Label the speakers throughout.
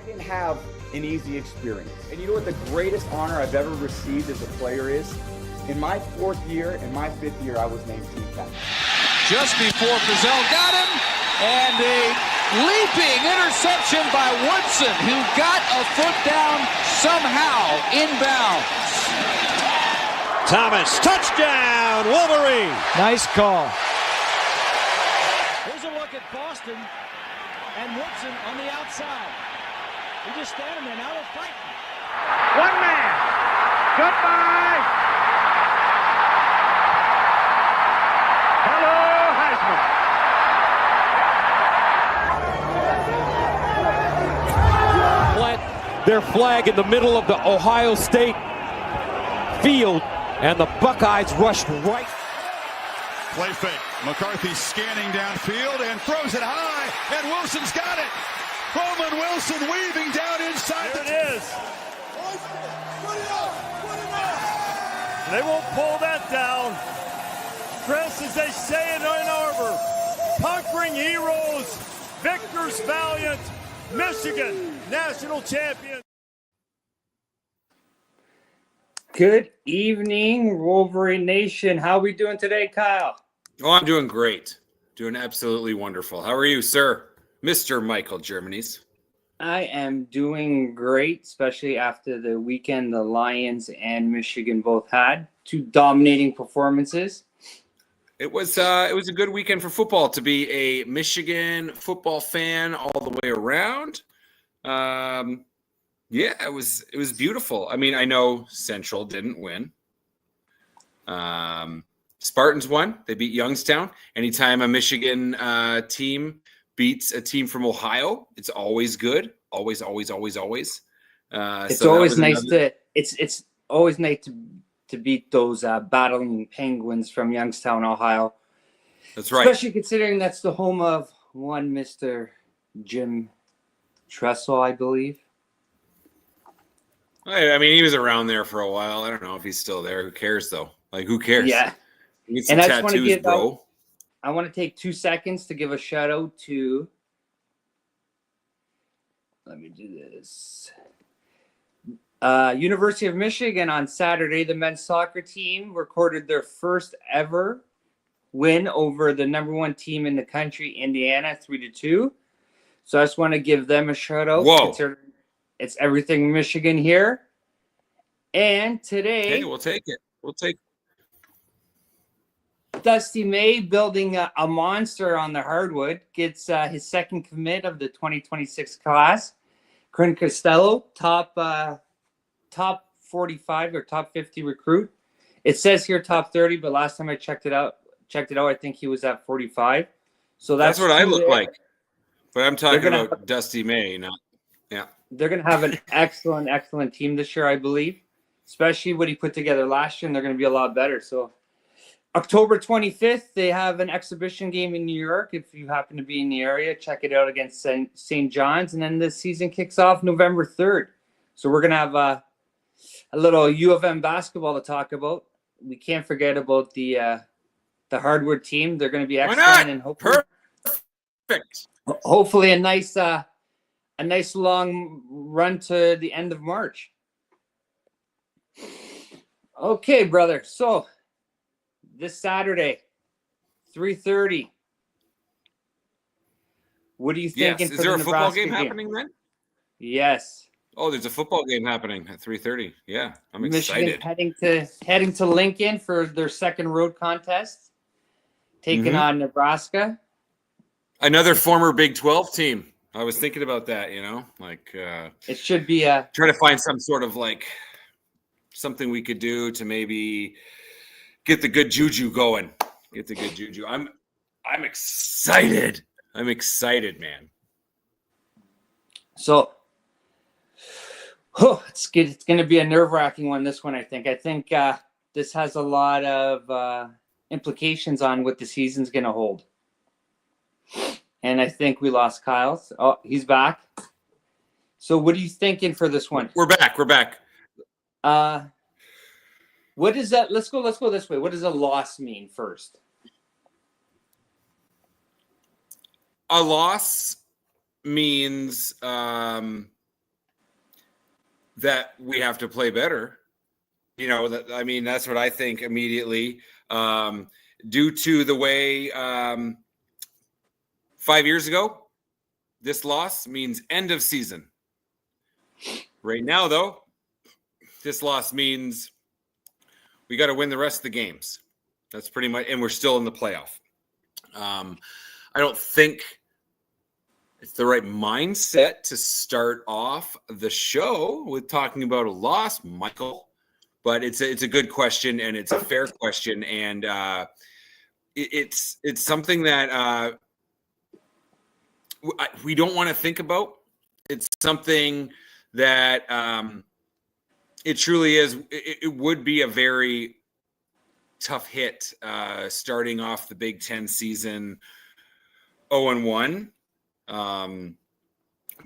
Speaker 1: didn't have an easy experience. And you know what the greatest honor I've ever received as a player is? In my 4th year and my 5th year, I was named team captain.
Speaker 2: Just before Frizzell got him, and a leaping interception by Woodson, who got a foot down somehow inbounds.
Speaker 3: Thomas, touchdown, Wolverine.
Speaker 4: Nice call.
Speaker 5: Here's a look at Boston and Woodson on the outside. They're just standing there, now they're fighting.
Speaker 6: One man. Goodbye. Hello, Heisman.
Speaker 3: Plant their flag in the middle of the Ohio State field, and the Buckeyes rushed right.
Speaker 7: Play fake. McCarthy scanning downfield and throws it high, and Wilson's got it. Roman Wilson weaving down inside.
Speaker 6: There it is. They won't pull that down. Chris, as they say in Ann Arbor, conquering heroes, victors valiant, Michigan, national champion.
Speaker 8: Good evening, Wolverine Nation. How are we doing today, Kyle?
Speaker 9: Oh, I'm doing great. Doing absolutely wonderful. How are you, sir? Mr. Michael Germany's.
Speaker 8: I am doing great, especially after the weekend the Lions and Michigan both had 2 dominating performances.
Speaker 9: It was a good weekend for football to be a Michigan football fan all the way around. Yeah, it was beautiful. I mean, I know Central didn't win. Spartans won. They beat Youngstown. Anytime a Michigan team beats a team from Ohio, it's always good. Always. It's
Speaker 8: always nice it's always nice to beat those battling Penguins from Youngstown, Ohio.
Speaker 9: That's right.
Speaker 8: Especially considering that's the home of one Mr. Jim Tressel, I believe.
Speaker 9: I mean, he was around there for a while. I don't know if he's still there. Who cares, though? Like, who cares?
Speaker 8: Yeah.
Speaker 9: You get some
Speaker 8: And I just want to
Speaker 9: tattoos, bro.
Speaker 8: I want to take 2 seconds to give a shout out to. Let me do this. University of Michigan on Saturday, the men's soccer team recorded their first ever win over the number 1 team in the country, Indiana, 3-2. So I just want to give them a shout out.
Speaker 9: Whoa.
Speaker 8: It's everything Michigan here. And today,
Speaker 9: Hey, we'll take it.
Speaker 8: Dusty May, building a monster on the hardwood, gets his second commit of the 2026 class. Corinne Costello, top 45 or top 50 recruit. It says here top 30, but last time I checked it out, I think he was at 45. So
Speaker 9: That's what I look
Speaker 8: there.
Speaker 9: like. But I'm talking about Dusty May, not. Yeah.
Speaker 8: They're going to have an excellent team this year, I believe, especially what he put together last year, and they're going to be a lot better. So October 25th, they have an exhibition game in New York. If you happen to be in the area, check it out against St. John's. And then the season kicks off November 3rd. So we're going to have a little U of M basketball to talk about. We can't forget about the hardwood team. They're going to be excellent. And hopefully a nice long run to the end of March. Okay, brother. So this Saturday, 3:30. What are you thinking?
Speaker 9: Yes. Is there a football game happening then?
Speaker 8: Yes.
Speaker 9: Oh, there's a football game happening at 3:30. Yeah, I'm excited.
Speaker 8: Michigan heading to Lincoln for their second road contest, taking on Nebraska.
Speaker 9: Another former Big 12 team. I was thinking about that,
Speaker 8: it should be
Speaker 9: try to find some sort of something we could do to maybe get the good juju going. I'm excited. I'm excited, man.
Speaker 8: So it's good. It's going to be a nerve-wracking one, this one, I think. I think this has a lot of implications on what the season's going to hold. And I think we lost Kyle. Oh, he's back. So what are you thinking for this one?
Speaker 9: We're back.
Speaker 8: What is that? Let's go this way. What does a loss mean first?
Speaker 9: A loss means that we have to play better. You know, that's what I think immediately. Due to the way 5 years ago, this loss means end of season. Right now, though, this loss means we got to win the rest of the games. That's pretty much, and we're still in the playoff. I don't think it's the right mindset to start off the show with talking about a loss, Michael. But it's a good question, and it's a fair question, and it's something that we don't want to think about. It's something that it truly is. It would be a very tough hit starting off the Big Ten season 0-1.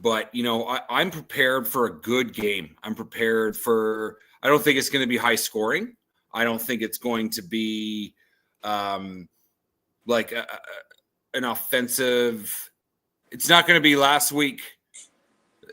Speaker 9: But, you know, I'm prepared for a good game. I'm prepared for – I don't think it's going to be high scoring. I don't think it's going to be like an offensive – it's not going to be last week.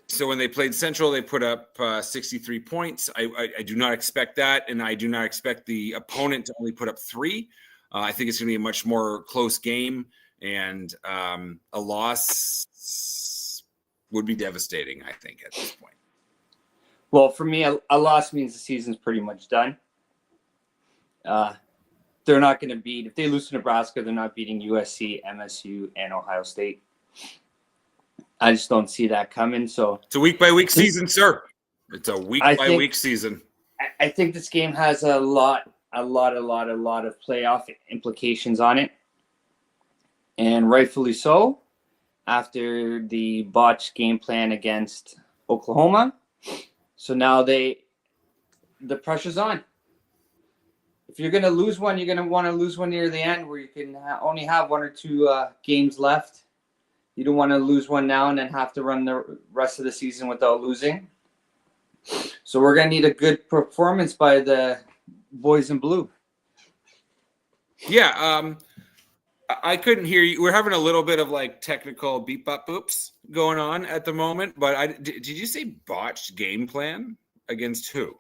Speaker 9: So when they played Central, they put up 63 points. I do not expect that, and I do not expect the opponent to only put up 3. I think it's going to be a much more close game, and a loss would be devastating, I think, at this point.
Speaker 8: Well, for me, a loss means the season's pretty much done. They're not going to beat – if they lose to Nebraska, they're not beating USC, MSU, and Ohio State. I just don't see that coming. So
Speaker 9: it's a week-by-week season, sir. It's a week-by-week season.
Speaker 8: I think this game has a lot of playoff implications on it. And rightfully so, after the botched game plan against Oklahoma. So now the pressure's on. If you're going to lose one, you're going to want to lose one near the end where you can only have 1 or 2 games left. You don't want to lose one now and then have to run the rest of the season without losing. So we're going to need a good performance by the boys in blue.
Speaker 9: Yeah, I couldn't hear you. We're having a little bit of like technical beep bop boops going on at the moment. But did you say botched game plan against who?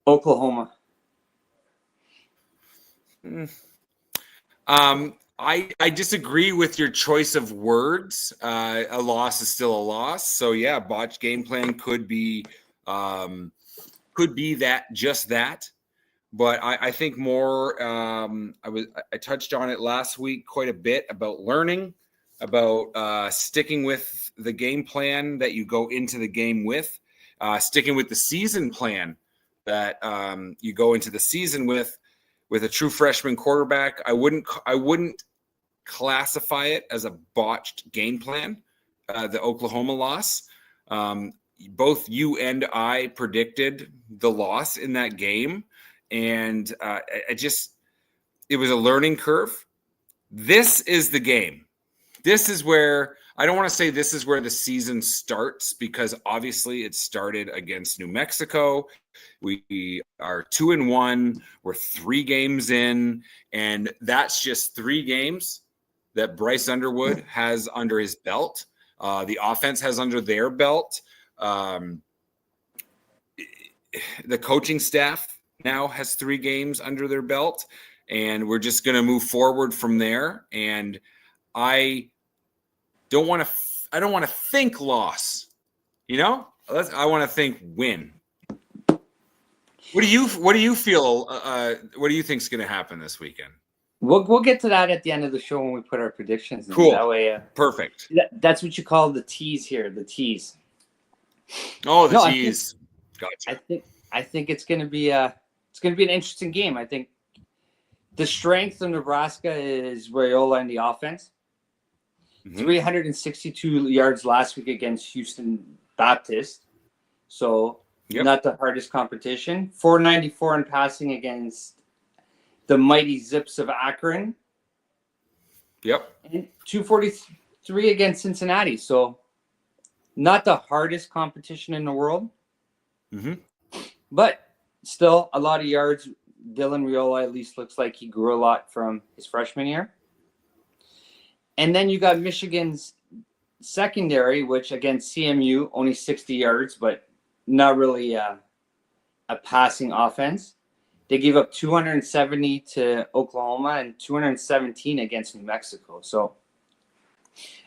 Speaker 8: Oklahoma.
Speaker 9: I disagree with your choice of words. A loss is still a loss. So yeah, botched game plan could be that, just that. But I think more. I touched on it last week quite a bit about learning, about sticking with the game plan that you go into the game with, sticking with the season plan that you go into the season with a true freshman quarterback. I wouldn't classify it as a botched game plan, the Oklahoma loss. Both you and I predicted the loss in that game, and it was a learning curve. This is the game. This is where – I don't want to say this is where the season starts, because obviously it started against New Mexico. We are 2-1. We're 3 games in, and that's just 3 games that Bryce Underwood has under his belt. The offense has under their belt. The coaching staff now has 3 games under their belt, and we're just going to move forward from there. And I don't want to think loss, you know. I want to think win. What do you feel? What do you think is going to happen this weekend?
Speaker 8: We'll get to that at the end of the show when we put our predictions in.
Speaker 9: Cool.
Speaker 8: That way,
Speaker 9: perfect.
Speaker 8: That's what you call the tease here. The tease.
Speaker 9: Oh, the tease. Gotcha.
Speaker 8: I think it's going to be an interesting game. I think the strength of Nebraska is Raiola and the offense. 362 yards last week against Houston Baptist. So not the hardest competition. 494 in passing against the mighty Zips of Akron.
Speaker 9: Yep.
Speaker 8: And 243 against Cincinnati. So not the hardest competition in the world. But still a lot of yards. Dylan Raiola at least looks like he grew a lot from his freshman year. And then you got Michigan's secondary, which against CMU, only 60 yards, but not really a passing offense. They gave up 270 to Oklahoma and 217 against New Mexico. So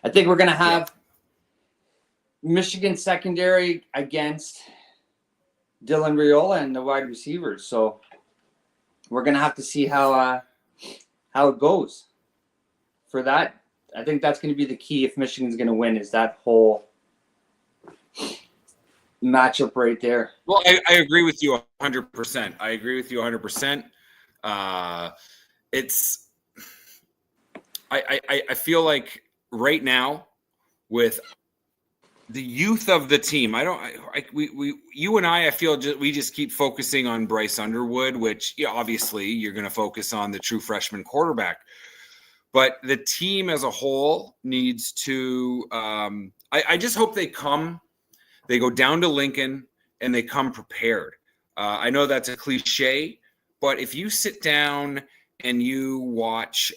Speaker 8: I think we're going to have Michigan secondary against Dylan Raiola and the wide receivers. So we're going to have to see how it goes for that. I think that's going to be the key if Michigan's going to win, is that whole matchup right there.
Speaker 9: Well, I agree with you 100%. I agree with you 100%. It's I feel like right now with the youth of the team, you and I feel we just keep focusing on Bryce Underwood, which obviously you're going to focus on the true freshman quarterback. But the team as a whole needs to I just hope they go down to Lincoln and they come prepared. I know that's a cliche, but if you sit down and you watch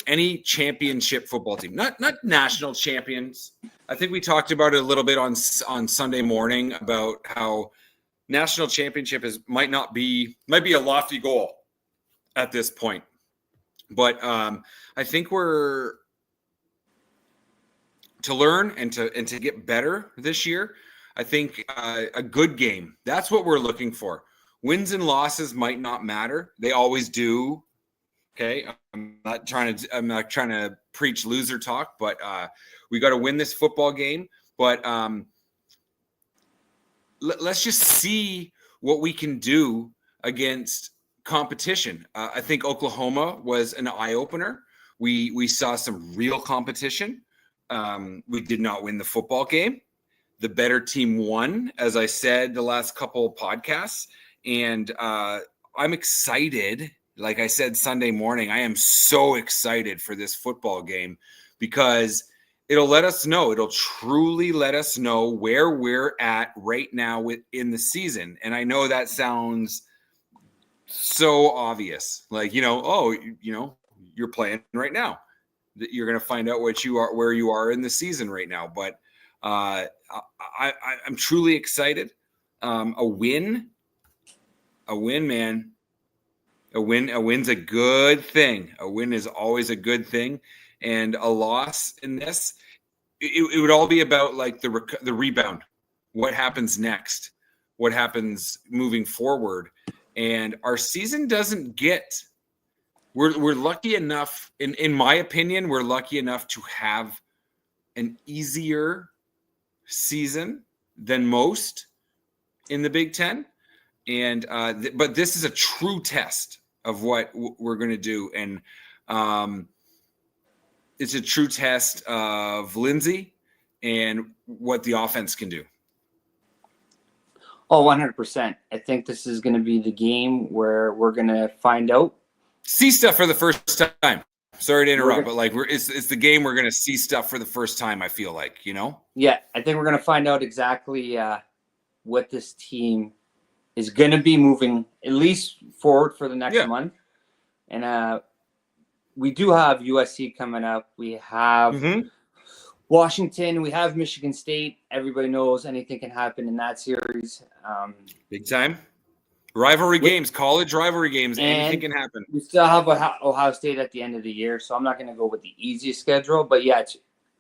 Speaker 9: any championship football team, not national champions. I think we talked about it a little bit on Sunday morning about how national championship might be a lofty goal at this point. But I think we're to learn and to get better this year. I think a good game. That's what we're looking for. Wins and losses might not matter. They always do. Okay, I'm not trying to preach loser talk, but we got to win this football game. But let's just see what we can do against competition. I think Oklahoma was an eye opener. We saw some real competition. We did not win the football game. The better team won, as I said the last couple of podcasts, and I'm excited. Like I said Sunday morning, I am so excited for this football game because it'll let us know. It'll truly let us know where we're at right now in the season. And I know that sounds so obvious. Like, you're playing right now. You're going to find out where you are in the season right now. But I'm truly excited. A win, man. A win's a good thing. A win is always a good thing, and a loss in this, it would all be about like the rebound. What happens next? What happens moving forward? And our season doesn't get. We're lucky enough, in my opinion, we're lucky enough to have an easier season than most in the Big Ten. And but this is a true test of what we're going to do. And it's a true test of Lindsey and what the offense can do.
Speaker 8: Oh, 100%. I think this is going to be the game where we're going to find out.
Speaker 9: See stuff for the first time. Sorry to interrupt, but it's the game we're going to see stuff for the first time, I feel like, Yeah,
Speaker 8: I think we're going to find out exactly what this team is going to be moving at least forward for the next month. And we do have USC coming up. We have Washington. We have Michigan State. Everybody knows anything can happen in that series.
Speaker 9: Big time. Rivalry games, college rivalry games, anything can happen.
Speaker 8: We still have Ohio State at the end of the year, so I'm not going to go with the easiest schedule. But, yeah,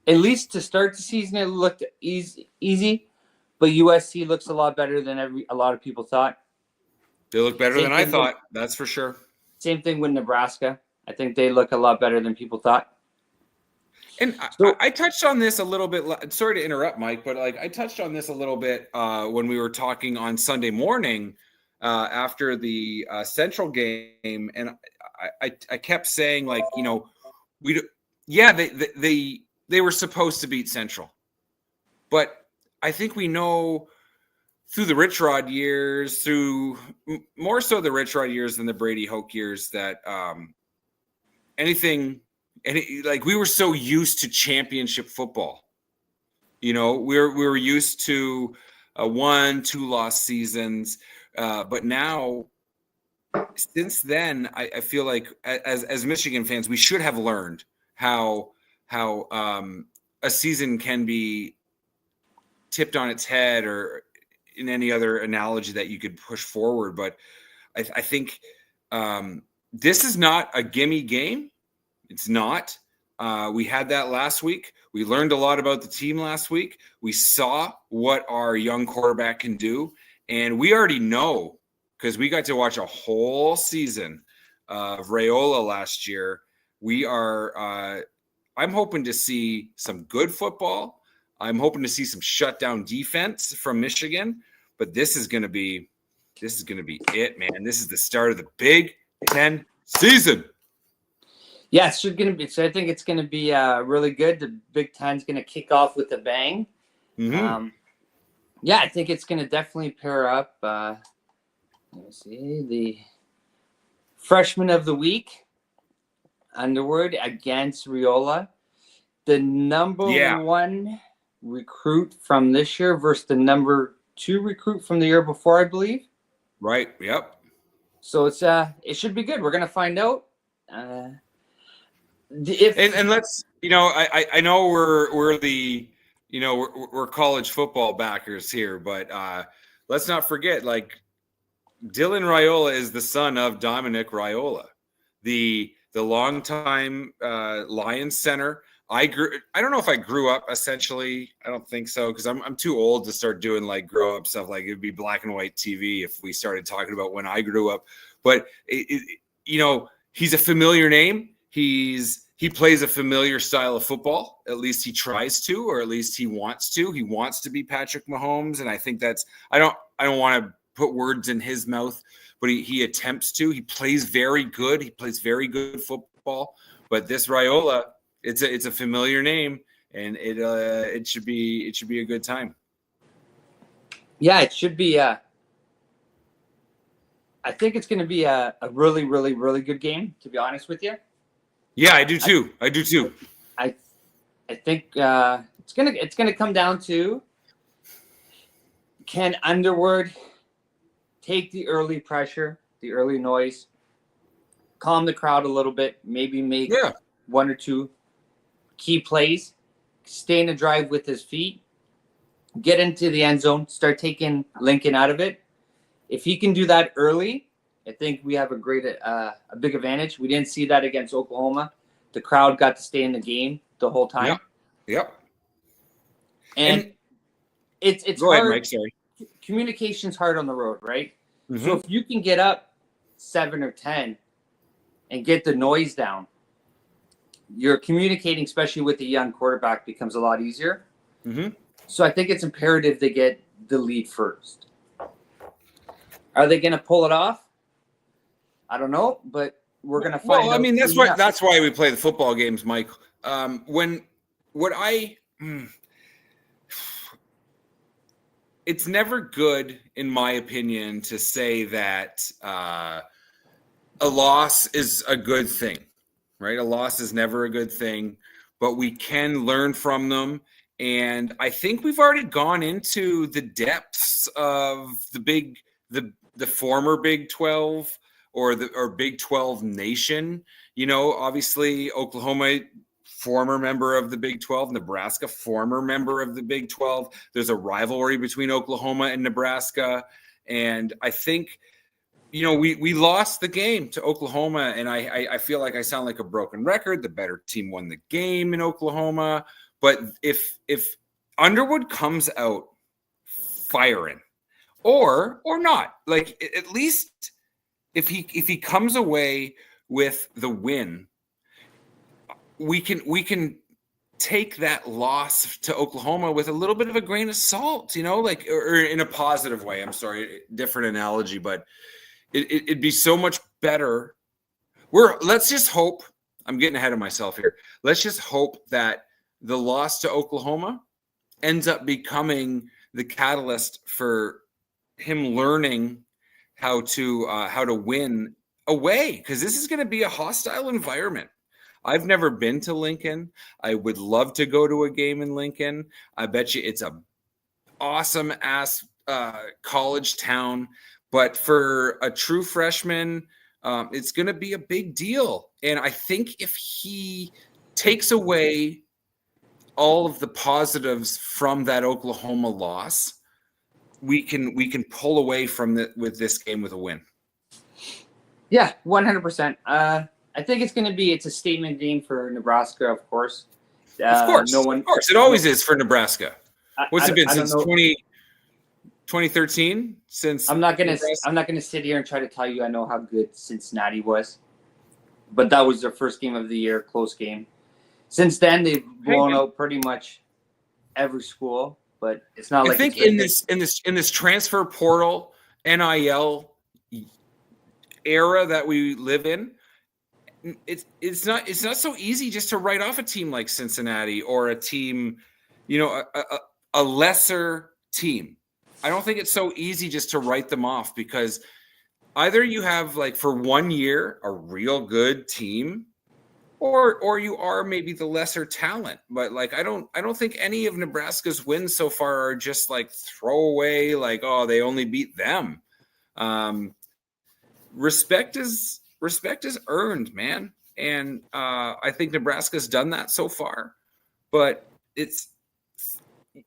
Speaker 8: at least to start the season, it looked easy. But USC looks a lot better than a lot of people thought.
Speaker 9: They look better than I thought. That's for sure.
Speaker 8: Same thing with Nebraska. I think they look a lot better than people thought.
Speaker 9: And I touched on this a little bit. Sorry to interrupt, Mike, but I touched on this a little bit when we were talking on Sunday morning after the Central game, and I kept saying they were supposed to beat Central, but I think we know through the Rich Rod years, through more so the Rich Rod years than the Brady Hoke years, that we were so used to championship football. We were used to 1-2 loss seasons, but now since then, I feel like as Michigan fans, we should have learned how a season can be tipped on its head or in any other analogy that you could push forward. But I think this is not a gimme game. It's not. We had that last week. We learned a lot about the team last week. We saw what our young quarterback can do. And we already know, because we got to watch a whole season of Raiola last year. We are I'm hoping to see some good football. I'm hoping to see some shutdown defense from Michigan. But this is going to be it, man. This is the start of the Big Ten season.
Speaker 8: Yeah, it's going to be. So I think it's going to be really good. The Big Ten's going to kick off with a bang.
Speaker 9: Mm-hmm.
Speaker 8: Yeah, I think it's going to definitely pair up. Let me see, the freshman of the week, Underwood against Raiola. The number one recruit from this year versus the number 2 recruit from the year before, I believe.
Speaker 9: Right. Yep.
Speaker 8: So it should be good. We're going to find out. And
Speaker 9: let's, I know we're the, we're college football backers here, but let's not forget, like, Dylan Raiola is the son of Dominic Raiola, the longtime Lions center. I don't know if I grew up essentially. I don't think so, because I'm too old to start doing like grow up stuff. Like, it'd be black and white TV if we started talking about when I grew up. But he's a familiar name. He plays a familiar style of football. At least he tries to, or at least he wants to. He wants to be Patrick Mahomes, and I think that's. I don't want to put words in his mouth, but he attempts to. He plays very good. He plays very good football. But this Raiola, it's a familiar name, and it should be a good time.
Speaker 8: Yeah, it should be. I think it's going to be a really, really, really good game, to be honest with you.
Speaker 9: Yeah, I do too. I
Speaker 8: think it's gonna come down to, can Underwood take the early pressure, the early noise, calm the crowd a little bit, maybe make 1 or 2 key plays, stay in the drive with his feet, get into the end zone, start taking Lincoln out of it. If he can do that early, I think we have a big advantage. We didn't see that against Oklahoma. The crowd got to stay in the game the whole time.
Speaker 9: Yep.
Speaker 8: And it's
Speaker 9: go
Speaker 8: hard.
Speaker 9: ahead, Mike, sorry.
Speaker 8: Communication's hard on the road, right?
Speaker 9: Mm-hmm.
Speaker 8: So if you can get up 7 or 10 and get the noise down, your communicating, especially with the young quarterback, becomes a lot easier.
Speaker 9: Mm-hmm.
Speaker 8: So I think it's imperative they get the lead first. Are they going to pull it off? I don't know, but we're going to find out.
Speaker 9: Well, I mean, that's why we play the football games, Mike. It's never good, in my opinion, to say that a loss is a good thing, right? A loss is never a good thing, but we can learn from them. And I think we've already gone into the depths of the former Big 12 or Big 12 nation. Obviously Oklahoma, former member of the Big 12, Nebraska, former member of the Big 12. There's a rivalry between Oklahoma and Nebraska. And I think, we lost the game to Oklahoma, and I feel like I sound like a broken record. The better team won the game in Oklahoma. But if Underwood comes out firing, or not, like, at least if he comes away with the win, we can take that loss to Oklahoma with a little bit of a grain of salt, or in a positive way. I'm sorry, different analogy, but it'd be so much better. Let's just hope. I'm getting ahead of myself here. Let's just hope that the loss to Oklahoma ends up becoming the catalyst for him learning how to win away, because this is going to be a hostile environment. I've never been to Lincoln. I would love to go to a game in Lincoln. I bet you it's a awesome ass college town, but for a true freshman, it's going to be a big deal. And I think if he takes away all of the positives from that Oklahoma loss, we can pull away from with this game with a win.
Speaker 8: Yeah, 100%. I think it's a statement game for Nebraska, of course.
Speaker 9: Of course, it always is for Nebraska. What's it been since 2013? Since
Speaker 8: I'm not gonna sit here and try to tell you I know how good Cincinnati was, but that was their first game of the year, close game. Since then, they've blown out pretty much every school, but it's not like
Speaker 9: I think in this transfer portal NIL era that we live in, it's not so easy just to write off a team like Cincinnati or a team, a lesser team. I don't think it's so easy just to write them off, because either you have, like, for 1 year a real good team, or you are maybe the lesser talent. But, like, I don't think any of Nebraska's wins so far are just like throwaway, like, oh, they only beat them. Respect is earned, man. And I think Nebraska's done that so far. But it's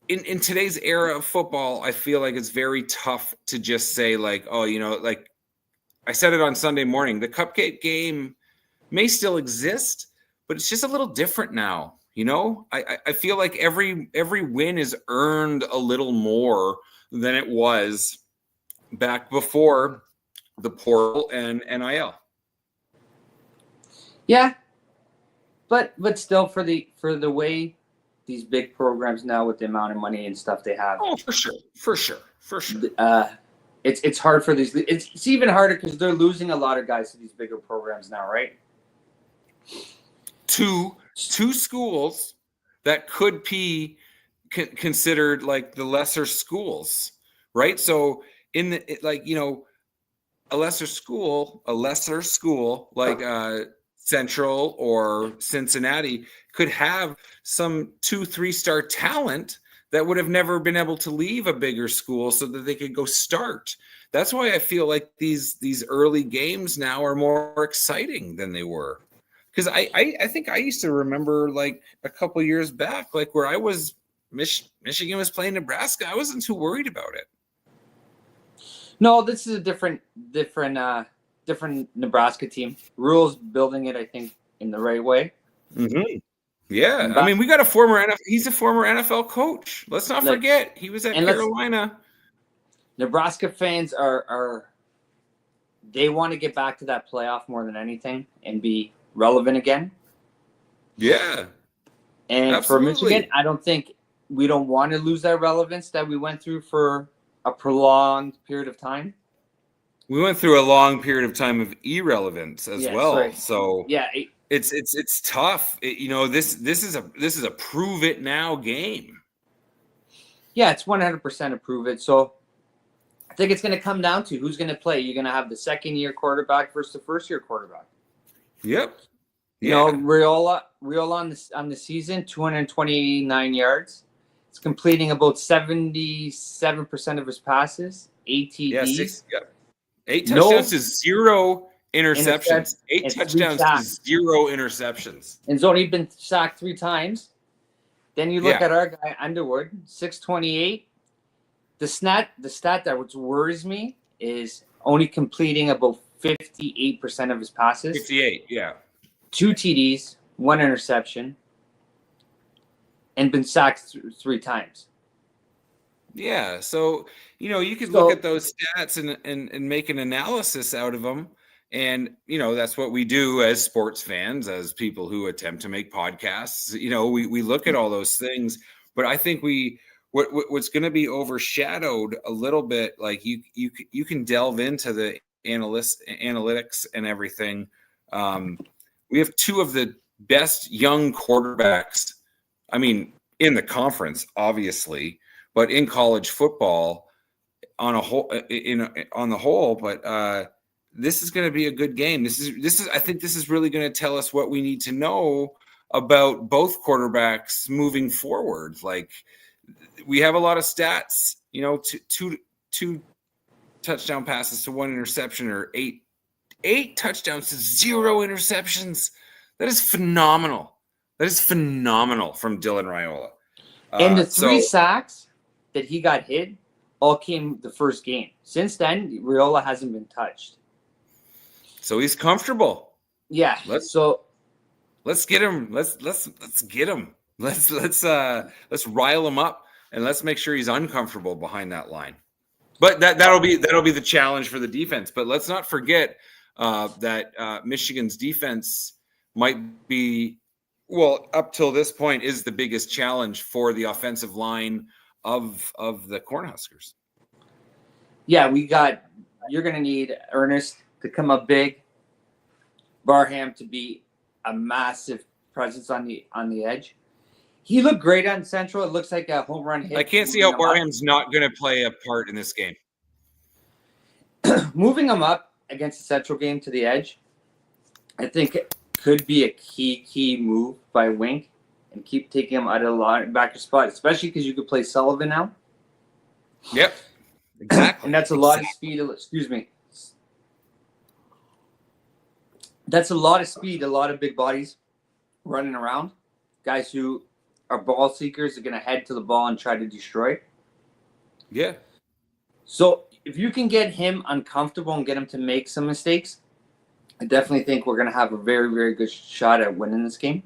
Speaker 9: in today's era of football, I feel like it's very tough to just say, like, oh, like I said it on Sunday morning, the cupcake game may still exist, but it's just a little different now. I feel like every win is earned a little more than it was back before the portal and NIL.
Speaker 8: Yeah, but still, for the way these big programs now, with the amount of money and stuff they have.
Speaker 9: Oh, for sure.
Speaker 8: It's hard for these. It's even harder because they're losing a lot of guys to these bigger programs now, right?
Speaker 9: Two schools that could be considered like the lesser schools, right? So a lesser school like Central or Cincinnati could have some 2-3-star talent that would have never been able to leave a bigger school so that they could go start. That's why I feel like these early games now are more exciting than they were. Because I think I used to remember, like, a couple years back, like, where I was Michigan was playing Nebraska, I wasn't too worried about it.
Speaker 8: No, this is a different Nebraska team. Rules building it, I think, in the right way.
Speaker 9: Mm-hmm. Yeah, I mean, we got he's a former NFL coach. Let's not forget he was at Carolina.
Speaker 8: Nebraska fans they want to get back to that playoff more than anything and be relevant again.
Speaker 9: Yeah.
Speaker 8: And
Speaker 9: absolutely.
Speaker 8: For Michigan, we don't want to lose that relevance that we went through for a prolonged period of time.
Speaker 9: We went through a long period of time of irrelevance as well. Sorry. So
Speaker 8: yeah,
Speaker 9: it's tough. This is a prove it now game.
Speaker 8: Yeah, it's 100% a prove it. So I think it's going to come down to who's going to play. You're going to have the second-year quarterback versus the first-year quarterback.
Speaker 9: Yep.
Speaker 8: Riola on the season, 229 yards. It's completing about 77% of his passes, 8 TDs.
Speaker 9: 8 touchdowns to 0 interceptions. 8 touchdowns to 0 interceptions.
Speaker 8: And he's only been sacked 3 times. Then you look at our guy, Underwood, 628. The stat that worries me is only completing about 58% of his passes.
Speaker 9: 58, yeah.
Speaker 8: 2 TDs, 1 interception, and been sacked 3 times.
Speaker 9: Yeah, so you could look at those stats and make an analysis out of them, and that's what we do as sports fans, as people who attempt to make podcasts. We look at all those things, but I think what's going to be overshadowed a little bit, like you can delve into the analytics and everything. We have 2 of the best young quarterbacks. I mean, in the conference, obviously, but in college football on the whole. But this is going to be a good game. I think this is really going to tell us what we need to know about both quarterbacks moving forward. Like, we have a lot of stats, two touchdown passes to 1 interception, or 8 touchdowns to 0 interceptions. That is phenomenal. That is phenomenal from Dylan Raiola.
Speaker 8: And the 3 sacks that he got hit all came the first game. Since then, Raiola hasn't been touched.
Speaker 9: So he's comfortable.
Speaker 8: Yeah.
Speaker 9: Let's get him. Let's get him. Let's rile him up and let's make sure he's uncomfortable behind that line. But that'll be the challenge for the defense. But let's not forget that Michigan's defense might be, well, up till this point, is the biggest challenge for the offensive line of the Cornhuskers.
Speaker 8: Yeah, you're going to need Ernest to come up big, Barham to be a massive presence on the edge. He looked great on Central. It looks like a home run hit.
Speaker 9: I can't see how Barham's not going to play a part in this game.
Speaker 8: Moving him up against the Central game to the edge, I think it could be a key move by Wink and keep taking him out of the linebacker spot, especially because you could play Sullivan now.
Speaker 9: Yep, exactly.
Speaker 8: And that's a lot of speed. Excuse me. That's a lot of speed, a lot of big bodies running around. Guys who are ball seekers are going to head to the ball and try to destroy.
Speaker 9: Yeah.
Speaker 8: So if you can get him uncomfortable and get him to make some mistakes, I definitely think we're going to have a very, very good shot at winning this game.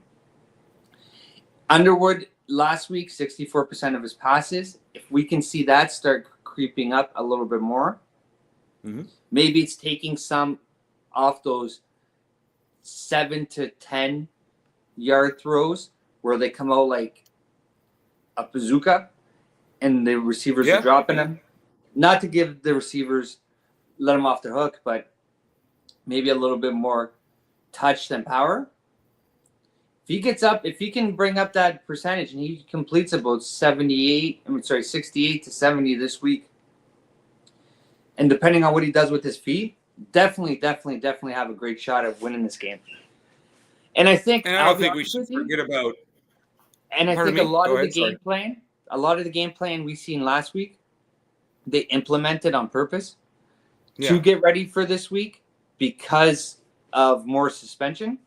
Speaker 8: Underwood last week, 64% of his passes. If we can see that start creeping up a little bit more, maybe it's taking some off those 7 to 10 yard throws where they come out like a bazooka and the receivers are dropping them. Not to give the receivers, let them off the hook, but maybe a little bit more touch than power. If he can bring up that percentage and he completes about 68 to 70 this week, and depending on what he does with his feet, definitely have a great shot at winning this game. And I don't think
Speaker 9: we should forget about.
Speaker 8: And I think a lot of the game plan we've seen last week, they implemented on purpose to get ready for this week because of more suspension.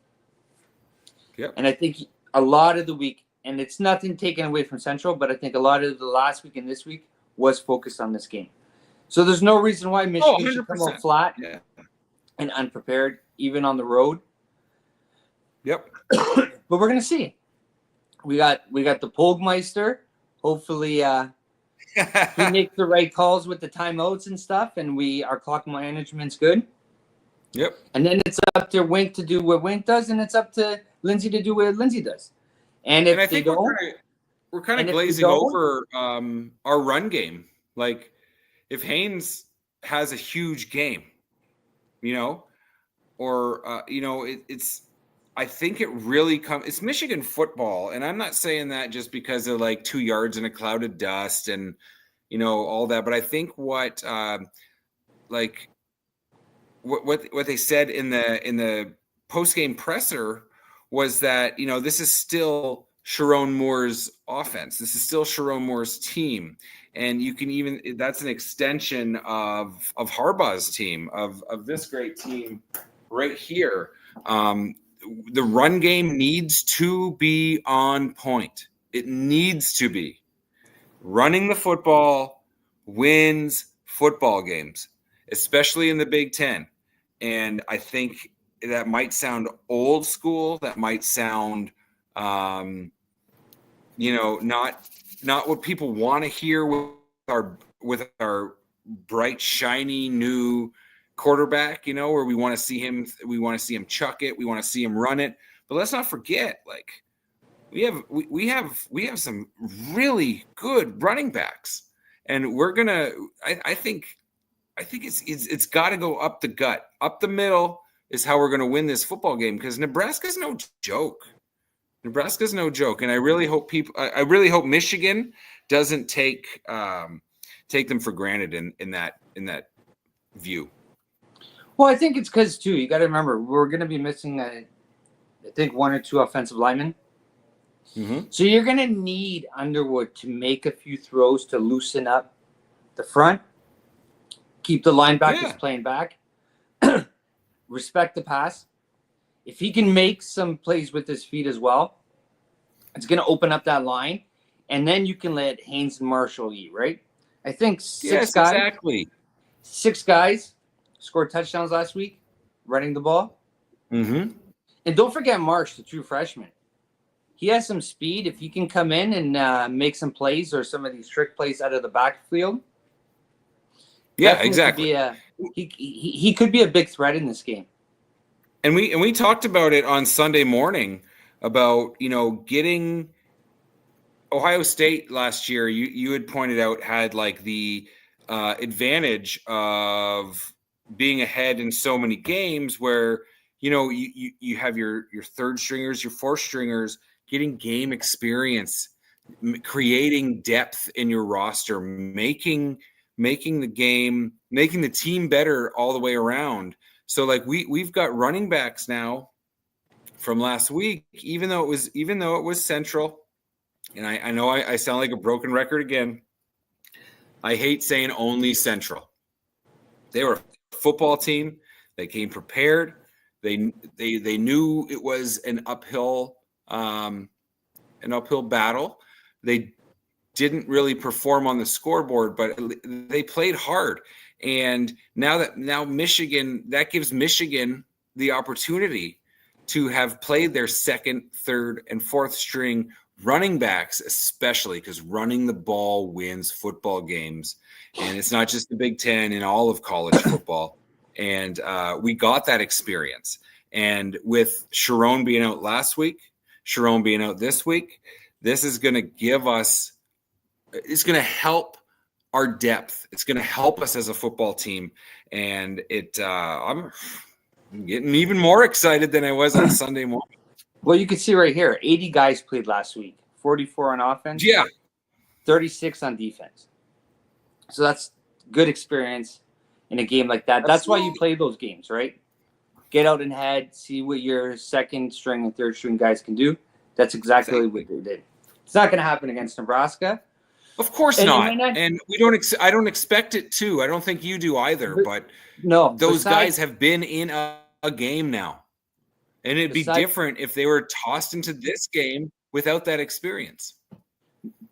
Speaker 9: Yep.
Speaker 8: And I think a lot of the week, and it's nothing taken away from Central, but I think a lot of the last week and this week was focused on this game. So there's no reason why Michigan should come out flat and unprepared, even on the road.
Speaker 9: Yep.
Speaker 8: But we're gonna see. We got the Polgmeister. Hopefully, he makes the right calls with the timeouts and stuff, and our clock management's good.
Speaker 9: Yep.
Speaker 8: And then it's up to Wink to do what Wink does, and it's up to Lindsay to do what Lindsay does. And if they don't,
Speaker 9: we're kind of glazing over our run game. Like, if Haynes has a huge game, it's. I think it really it's Michigan football, and I'm not saying that just because they're like 2 yards in a cloud of dust and all that, but I think what they said in the post-game presser was that this is still Sharon Moore's offense. This is still Sharon Moore's team, and you can that's an extension of Harbaugh's team, of this great team right here. The run game needs to be on point. It needs to be. Running the football wins football games, especially in the Big Ten. And I think that might sound old school. That might sound, not what people want to hear with our bright, shiny new quarterback, where we want to see him chuck it, we want to see him run it. But let's not forget, like, we have some really good running backs, and we're gonna. I think it's got to go up the gut, up the middle is how we're gonna win this football game, because Nebraska's no joke. Nebraska's no joke, and I really hope Michigan doesn't take them for granted in that view.
Speaker 8: Well, I think it's because, too, you got to remember, we're going to be missing, I think, 1 or 2 offensive linemen.
Speaker 9: Mm-hmm.
Speaker 8: So you're going to need Underwood to make a few throws to loosen up the front, keep the linebackers playing back, respect the pass. If he can make some plays with his feet as well, It's going to open up that line, and then you can let Haynes and Marshall eat, right? I think six guys scored touchdowns last week running the ball.
Speaker 9: Mm-hmm.
Speaker 8: And don't forget Marsh, the true freshman. He has some speed. If he can come in and make some plays or some of these trick plays out of the backfield,
Speaker 9: yeah, exactly.
Speaker 8: He could be a big threat in this game.
Speaker 9: And we talked about it on Sunday morning about, getting Ohio State last year. You had pointed out had like the advantage of being ahead in so many games where, you have your third stringers, your fourth stringers getting game experience, creating depth in your roster, making the team better all the way around. So like we've got running backs now from last week, even though it was Central, and I know I sound like a broken record again. I hate saying only Central. They were a football team. They came prepared. They knew it was an uphill battle. They didn't really perform on the scoreboard, but they played hard. And now Michigan, that gives Michigan the opportunity to have played their second, third, and fourth string running backs, especially because running the ball wins football games. And it's not just the Big Ten, in all of college football. And we got that experience. And with Sharon being out last week, Sharon being out this week, this is going to give us – it's going to help our depth. It's going to help us as a football team. And I'm getting even more excited than I was on Sunday morning.
Speaker 8: Well, you can see right here, 80 guys played last week, 44 on offense, 36 on defense. So that's good experience in a game like that. That's why you play those games, right? Get out and head, see what your second string and third string guys can do. That's exactly what they did. It's not going to happen against Nebraska.
Speaker 9: Of course not. And I don't expect it to. I don't think you do either. But
Speaker 8: no,
Speaker 9: those guys have been in a game now. And it'd be different if they were tossed into this game without that experience.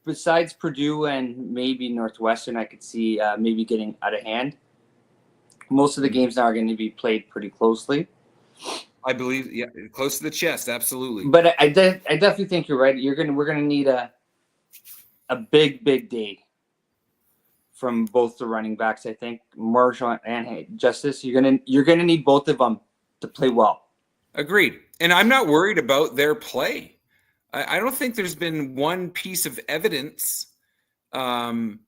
Speaker 8: Besides Purdue and maybe Northwestern, I could see maybe getting out of hand. Most of the games now are going to be played pretty closely.
Speaker 9: I believe, yeah, close to the chest, absolutely.
Speaker 8: But I definitely think you're right. We're going to need a big day from both the running backs. I think Marshall and Justice. You're gonna need both of them to play well.
Speaker 9: Agreed. And I'm not worried about their play. I don't think there's been one piece of evidence in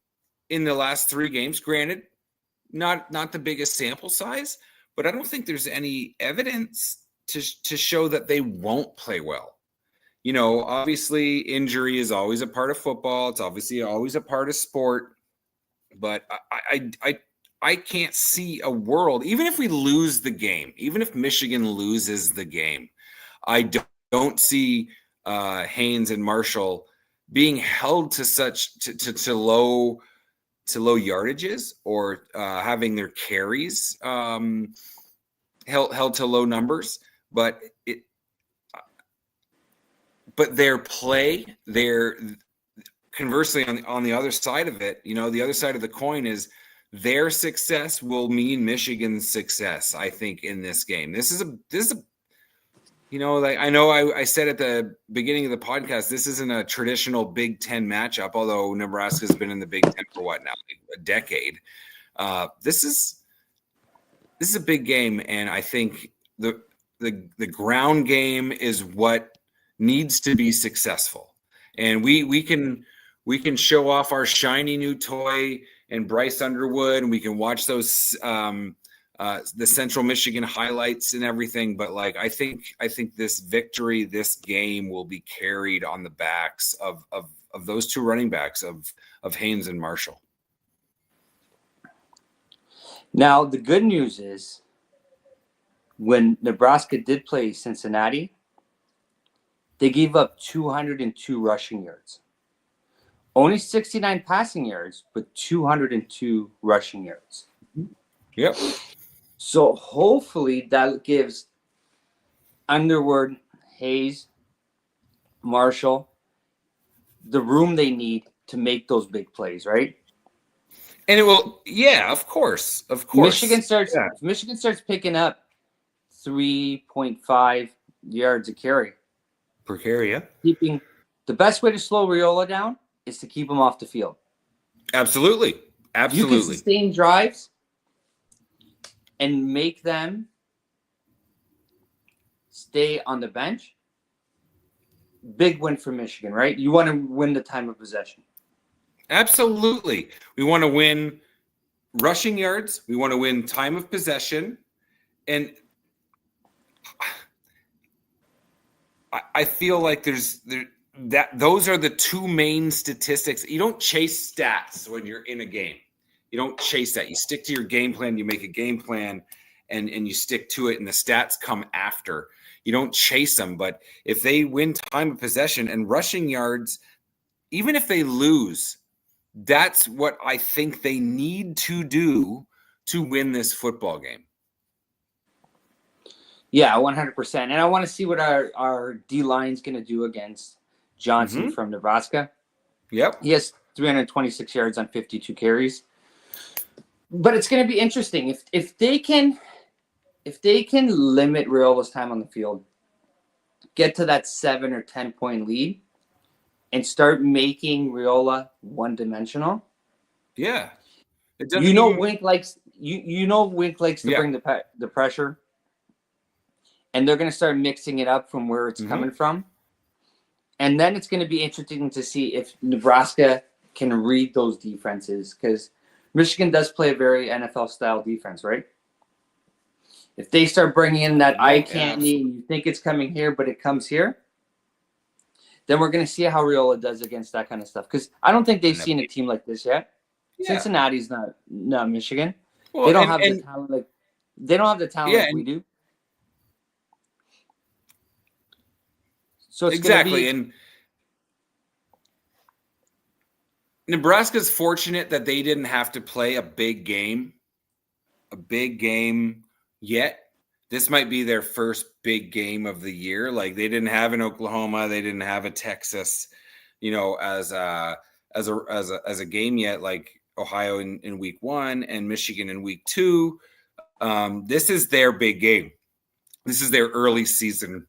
Speaker 9: the last 3 games. Granted, not the biggest sample size, but I don't think there's any evidence to show that they won't play well. Obviously injury is always a part of football. It's obviously always a part of sport. But I can't see a world, even if we lose the game, even if Michigan loses the game, I don't see Haynes and Marshall being held to such to low yardages or having their carries held to low numbers. But their play, conversely on the other side of it, the other side of the coin is their success will mean Michigan's success. I think in this game, this is like I know I said at the beginning of the podcast, this isn't a traditional Big Ten matchup, although Nebraska's been in the Big Ten for what now, like a decade. This is a big game, and I think the ground game is what needs to be successful, and we can show off our shiny new toy and Bryce Underwood, and we can watch those the Central Michigan highlights and everything. But like I think this victory, this game will be carried on the backs of those 2 running backs of Haynes and Marshall.
Speaker 8: Now the good news is when Nebraska did play Cincinnati, they gave up 202 rushing yards. Only 69 passing yards, but 202 rushing yards.
Speaker 9: Yep.
Speaker 8: So hopefully that gives Underwood, Hayes, Marshall the room they need to make those big plays, right?
Speaker 9: And it will, yeah, of course.
Speaker 8: Michigan starts picking up 3.5 yards a carry.
Speaker 9: Per carry, yeah.
Speaker 8: Keeping the best way to slow Raiola down is to keep him off the field.
Speaker 9: Absolutely.
Speaker 8: You
Speaker 9: Absolutely.
Speaker 8: can sustain drives and make them stay on the bench. Big win for Michigan, right? You want to win the time of possession.
Speaker 9: Absolutely. We want to win rushing yards. We want to win time of possession. And I feel like those are the two main statistics. You don't chase stats when you're in a game. You don't chase that. You stick to your game plan. You make a game plan and you stick to it, and the stats come after. You don't chase them. But if they win time of possession and rushing yards, even if they lose, that's what I think they need to do to win this football game.
Speaker 8: Yeah, 100%. And I want to see what our D-line's going to do against Johnson from Nebraska.
Speaker 9: Yep.
Speaker 8: He has 326 yards on 52 carries. But it's going to be interesting. If they can limit Raiola's time on the field, get to that 7 or 10 point lead, and start making Raiola one-dimensional.
Speaker 9: Yeah.
Speaker 8: Wink likes to bring the pressure. And they're going to start mixing it up from where it's coming from. And then it's going to be interesting to see if Nebraska can read those defenses, because Michigan does play a very NFL-style defense, right? If they start bringing in that eye candy and you think it's coming here, but it comes here, then we're going to see how Raiola does against that kind of stuff. Because I don't think they've seen a team like this yet. Yeah. Cincinnati's not Michigan. Well, they don't have the talent like we do. So it's
Speaker 9: exactly, and Nebraska's fortunate that they didn't have to play a big game yet. This might be their first big game of the year. Like, they didn't have an Oklahoma, they didn't have a Texas, as a game yet. Like Ohio in week 1 and Michigan in week 2. This is their big game. This is their early season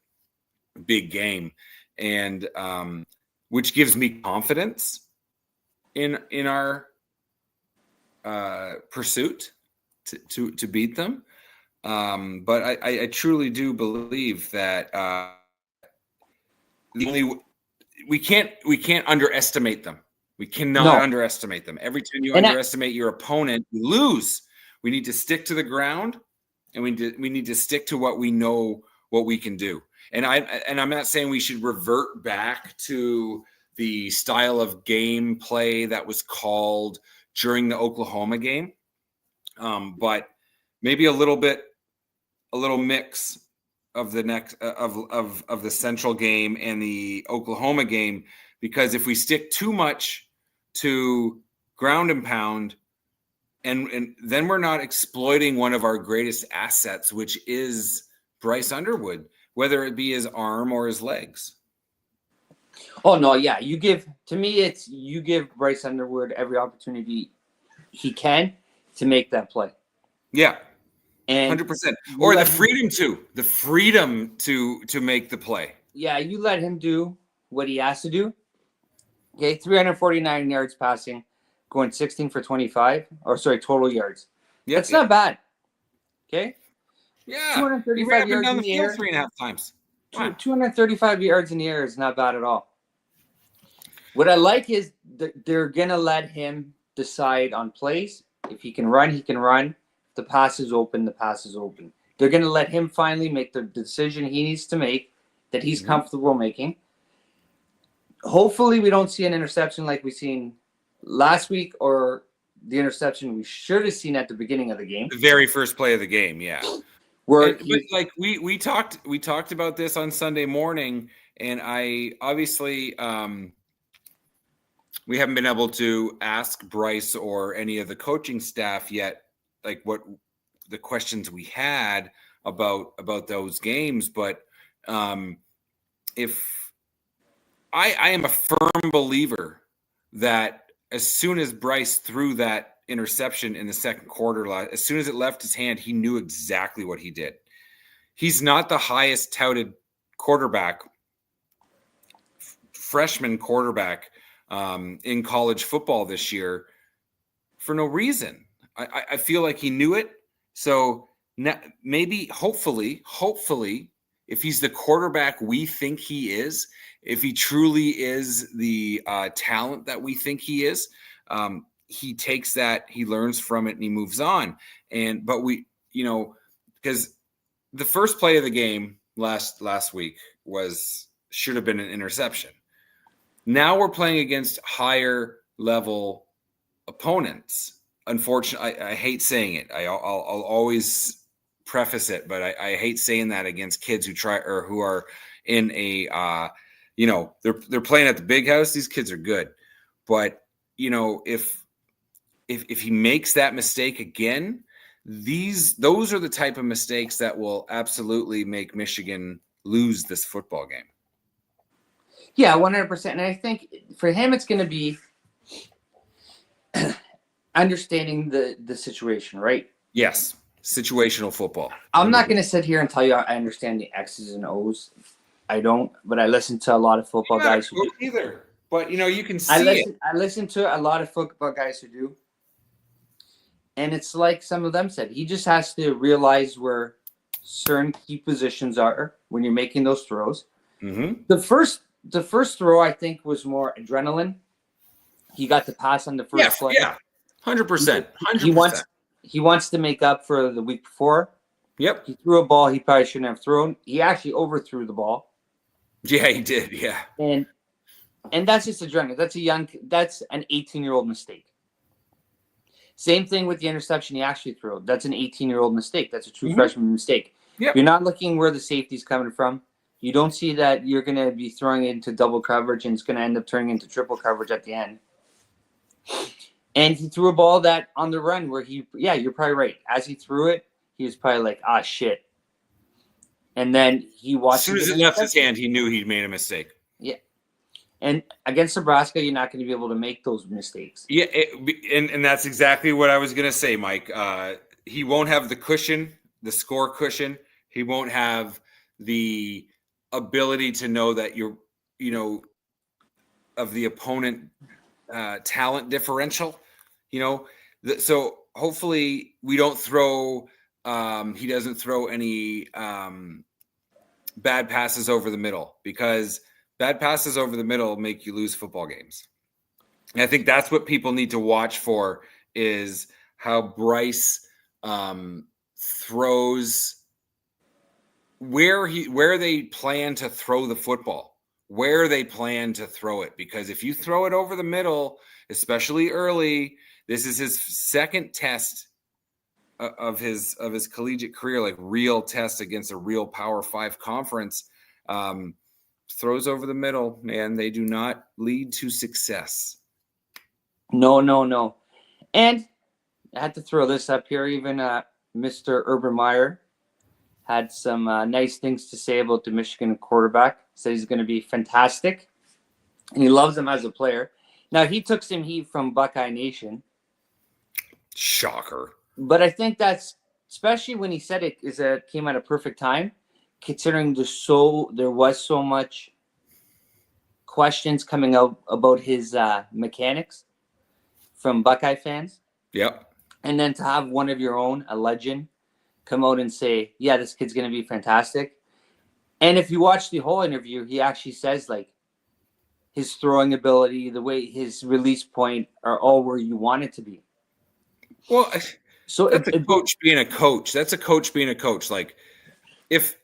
Speaker 9: big game, and which gives me confidence in our pursuit to beat them. But I truly do believe that we can't underestimate them. We cannot underestimate them. Every time you underestimate your opponent, you lose. We need to stick to the ground, and we need to stick to what we know, what we can do. And I'm not saying we should revert back to the style of game play that was called during the Oklahoma game, but maybe a little mix of the next of the Central game and the Oklahoma game, because if we stick too much to ground and pound, and then we're not exploiting one of our greatest assets, which is Bryce Underwood, whether it be his arm or his legs.
Speaker 8: Oh no, yeah. You give Bryce Underwood every opportunity he can to make that play.
Speaker 9: Yeah.
Speaker 8: And
Speaker 9: 100%. Or the freedom to make the play.
Speaker 8: Yeah, you let him do what he has to do. Okay, 349 yards passing, going 16 for 25, total yards. Yeah, that's not bad. Okay.
Speaker 9: Yeah,
Speaker 8: 235 yards in the air
Speaker 9: 3.5 times.
Speaker 8: 235 yards in the air is not bad at all. What I like is they're gonna let him decide on plays. If he can run, he can run. If the pass is open, the pass is open. They're gonna let him finally make the decision he needs to make, that he's comfortable making. Hopefully, we don't see an interception like we seen last week, or the interception we should have seen at the beginning of the game.
Speaker 9: The very first play of the game, yeah. But like we talked about this on Sunday morning, and I obviously we haven't been able to ask Bryce or any of the coaching staff yet, like what the questions we had about those games. But if I am a firm believer that as soon as Bryce threw that interception in the second quarter, as soon as it left his hand, he knew exactly what he did. He's not the highest touted quarterback, freshman quarterback in college football this year for no reason. I feel like he knew it. So maybe, hopefully, if he's the quarterback we think he is, if he truly is the talent that we think he is, he takes that, he learns from it, and he moves on. But we, because the first play of the game last week should have been an interception. Now we're playing against higher level opponents. Unfortunately, I hate saying it. I'll always preface it, but I hate saying that against kids who are in a they're playing at the big house. These kids are good, but if he makes that mistake again, those are the type of mistakes that will absolutely make Michigan lose this football game.
Speaker 8: Yeah, 100%. And I think for him, it's going to be understanding the situation, right?
Speaker 9: Yes, situational football.
Speaker 8: I'm not going to sit here and tell you I understand the X's and O's. I don't, but I listen to a lot of football guys who do.
Speaker 9: Either. But, you can see it.
Speaker 8: I listen to a lot of football guys who do. And it's like some of them said, he just has to realize where certain key positions are when you're making those throws.
Speaker 9: Mm-hmm.
Speaker 8: The first throw, I think, was more adrenaline. He got the pass on the first play.
Speaker 9: Yeah, 100%.
Speaker 8: He wants to make up for the week before.
Speaker 9: Yep.
Speaker 8: He threw a ball he probably shouldn't have thrown. He actually overthrew the ball.
Speaker 9: Yeah, he did. Yeah.
Speaker 8: And that's just adrenaline. That's an 18-year-old mistake. Same thing with the interception he actually threw. That's an 18-year-old mistake. That's a true freshman mistake.
Speaker 9: Yep.
Speaker 8: You're not looking where the safety's coming from. You don't see that you're going to be throwing it into double coverage and it's going to end up turning into triple coverage at the end. And he threw a ball that on the run where you're probably right. As he threw it, he was probably like, shit. And then he watched.
Speaker 9: As soon as it left his hand, he knew he'd made a mistake.
Speaker 8: Yeah. And against Nebraska, you're not going to be able to make those mistakes.
Speaker 9: Yeah, and that's exactly what I was going to say, Mike. He won't have the cushion, the score cushion. He won't have the ability to know that of the opponent talent differential. So hopefully we don't throw. He doesn't throw any bad passes over the middle, because bad passes over the middle make you lose football games. And I think that's what people need to watch for, is how Bryce throws, where they plan to throw the football, where they plan to throw it. Because if you throw it over the middle, especially early, this is his second test of his collegiate career, like real test against a real Power 5 conference. Throws over the middle, man, they do not lead to success.
Speaker 8: No. And I had to throw this up here. Even Mr. Urban Meyer had some nice things to say about the Michigan quarterback. Said he's going to be fantastic, and he loves him as a player. Now, he took some heat from Buckeye Nation.
Speaker 9: Shocker.
Speaker 8: But I think that's, especially when he said it, came at a perfect time, considering there was so much questions coming out about his mechanics from Buckeye fans.
Speaker 9: Yep.
Speaker 8: And then to have one of your own, a legend, come out and say, yeah, this kid's going to be fantastic. And if you watch the whole interview, he actually says, like, his throwing ability, the way his release point are all where you want it to be.
Speaker 9: Well,
Speaker 8: so
Speaker 9: that's a coach being a coach. That's a coach being a coach. Like, if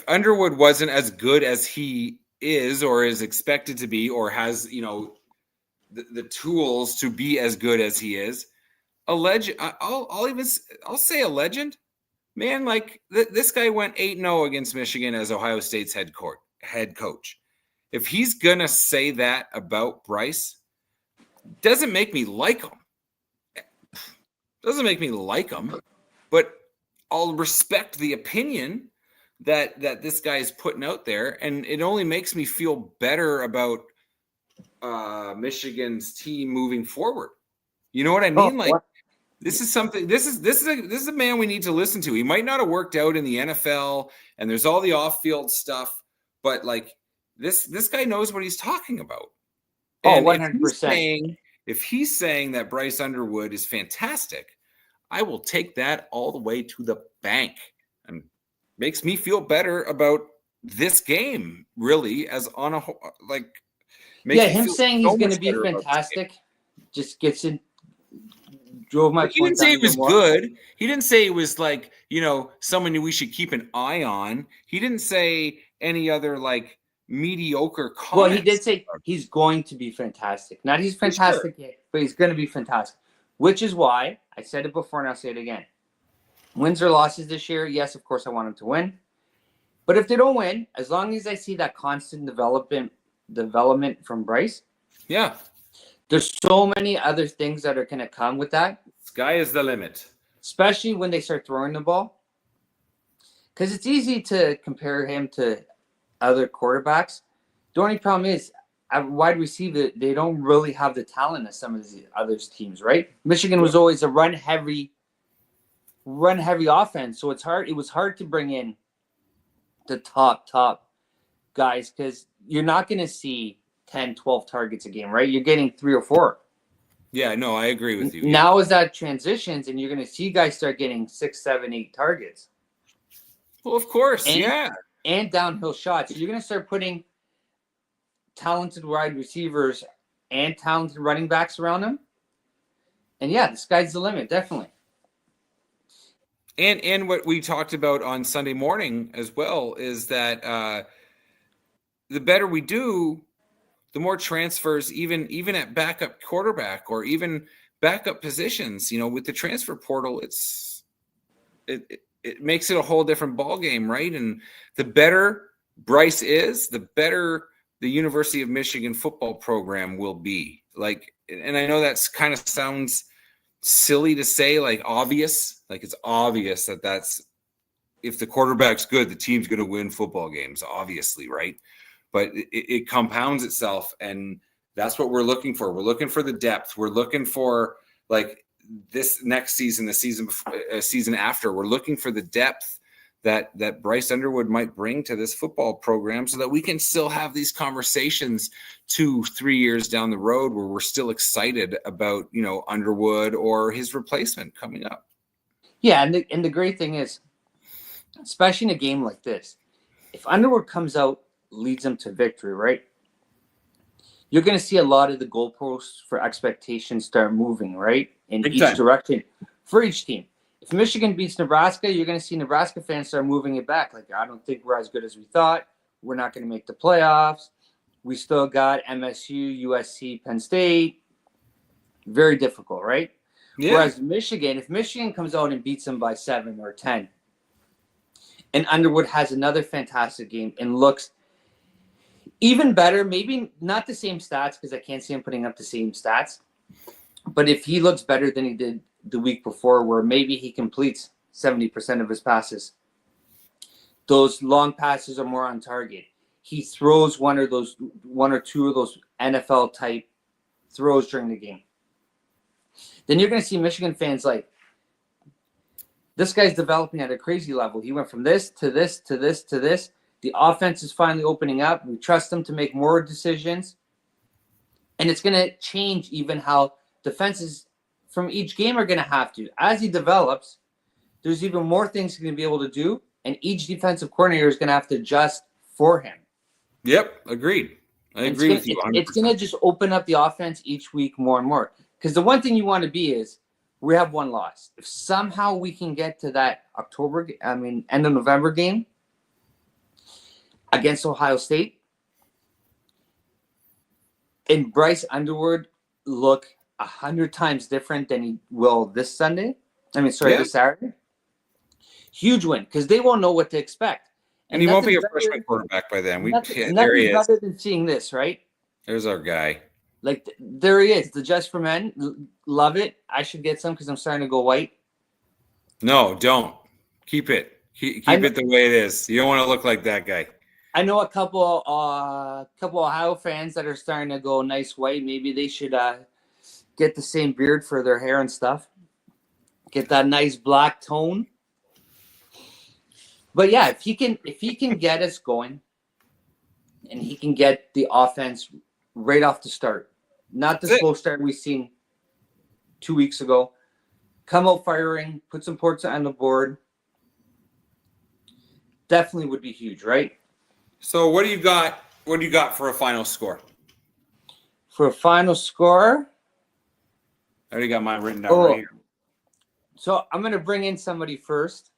Speaker 9: Underwood wasn't as good as he is or is expected to be, or has, the tools to be as good as he is, a legend, I'll say a legend, man. Like, this guy went 8-0 against Michigan as Ohio State's head coach. If he's going to say that about Bryce, doesn't make me like him. Doesn't make me like him, but I'll respect the opinion. that this guy is putting out there, and it only makes me feel better about Michigan's team moving forward. You know what I mean? This is something. This is a man we need to listen to. He might not have worked out in the NFL, and there's all the off-field stuff, but like this guy knows what he's talking about.
Speaker 8: Oh,
Speaker 9: And
Speaker 8: 100%.
Speaker 9: If he's saying that Bryce Underwood is fantastic, I will take that all the way to the bank, and makes me feel better about this game. Really, as on a like.
Speaker 8: Him saying he's going to be fantastic just gets in. Drove my.
Speaker 9: He didn't say he was good. He didn't say he was like, someone who we should keep an eye on. He didn't say any other like mediocre comments.
Speaker 8: Well, he did say he's going to be fantastic. Not he's fantastic yet, but he's going to be fantastic. Which is why I said it before and I'll say it again. Wins or losses this year, yes, of course I want him to win. But if they don't win, as long as I see that constant development from Bryce,
Speaker 9: yeah,
Speaker 8: there's so many other things that are going to come with that.
Speaker 9: Sky is the limit.
Speaker 8: Especially when they start throwing the ball. Because it's easy to compare him to other quarterbacks. The only problem is, at wide receiver, they don't really have the talent as some of the other teams, right? Michigan was always a run heavy offense, so it was hard to bring in the top guys because you're not going to see 10, 12 targets a game, right? You're getting 3 or 4.
Speaker 9: Yeah, no, I agree with you.
Speaker 8: Now as that transitions and you're going to see guys start getting 6, 7, 8 targets.
Speaker 9: Well, of course,
Speaker 8: And downhill shots. You're going to start putting talented wide receivers and talented running backs around them. And yeah, the sky's the limit, definitely.
Speaker 9: And what we talked about on Sunday morning as well is that the better we do, the more transfers, even at backup quarterback or even backup positions, with the transfer portal, it makes it a whole different ball game, right? And the better Bryce is, the better the University of Michigan football program will be. Like, and I know that's kind of sounds silly to say, like obvious, like it's obvious that's if the quarterback's good, the team's going to win football games, obviously, right? But it compounds itself, and that's what we're looking for. We're looking for the depth. We're looking for like this next season, the season after. We're looking for the depth that Bryce Underwood might bring to this football program, so that we can still have these conversations 2-3 years down the road where we're still excited about Underwood or his replacement coming up.
Speaker 8: Yeah, and the great thing is, especially in a game like this, if Underwood comes out, leads them to victory, right? You're going to see a lot of the goalposts for expectations start moving, right? In each direction for each team. If Michigan beats Nebraska, you're going to see Nebraska fans start moving it back. Like, I don't think we're as good as we thought. We're not going to make the playoffs. We still got MSU, USC, Penn State. Very difficult, right? Yeah. Whereas Michigan, if Michigan comes out and beats them by 7 or 10, and Underwood has another fantastic game and looks even better, maybe not the same stats because I can't see him putting up the same stats, but if he looks better than he did the week before, where maybe he completes 70% of his passes, those long passes are more on target. He throws one or two of those NFL type throws during the game. Then you're going to see Michigan fans like, this guy's developing at a crazy level. He went from this to this to this to this. The offense is finally opening up. We trust him to make more decisions. And it's going to change even how defenses from each game are going to have to. As he develops, there's even more things he's going to be able to do. And each defensive coordinator is going to have to adjust for him.
Speaker 9: Yep, agreed. I agree with you 100%.
Speaker 8: It's going to just open up the offense each week more and more. Because the one thing you want to be is, we have one loss. If somehow we can get to that end of November game against Ohio State, and Bryce Underwood look 100 times different than he will this Sunday. This Saturday. Huge win, because they won't know what to expect.
Speaker 9: And he won't be a freshman quarterback by then.
Speaker 8: Nothing
Speaker 9: there he is.
Speaker 8: Better than seeing this, right?
Speaker 9: There's our guy.
Speaker 8: Like, there he is. The Just for Men. Love it. I should get some because I'm starting to go white.
Speaker 9: No, don't. Keep it. Keep it the way it is. You don't want to look like that guy.
Speaker 8: I know a couple Ohio fans that are starting to go nice white. Maybe they should get the same beard for their hair and stuff. Get that nice black tone. But yeah, if he can get us going, and he can get the offense right off the start, not the slow start we've seen 2 weeks ago. Come out firing, put some points on the board. Definitely would be huge, right?
Speaker 9: So what do you got? What do you got for a final score?
Speaker 8: For a final score,
Speaker 9: I already got mine written down right here.
Speaker 8: So I'm gonna bring in somebody first.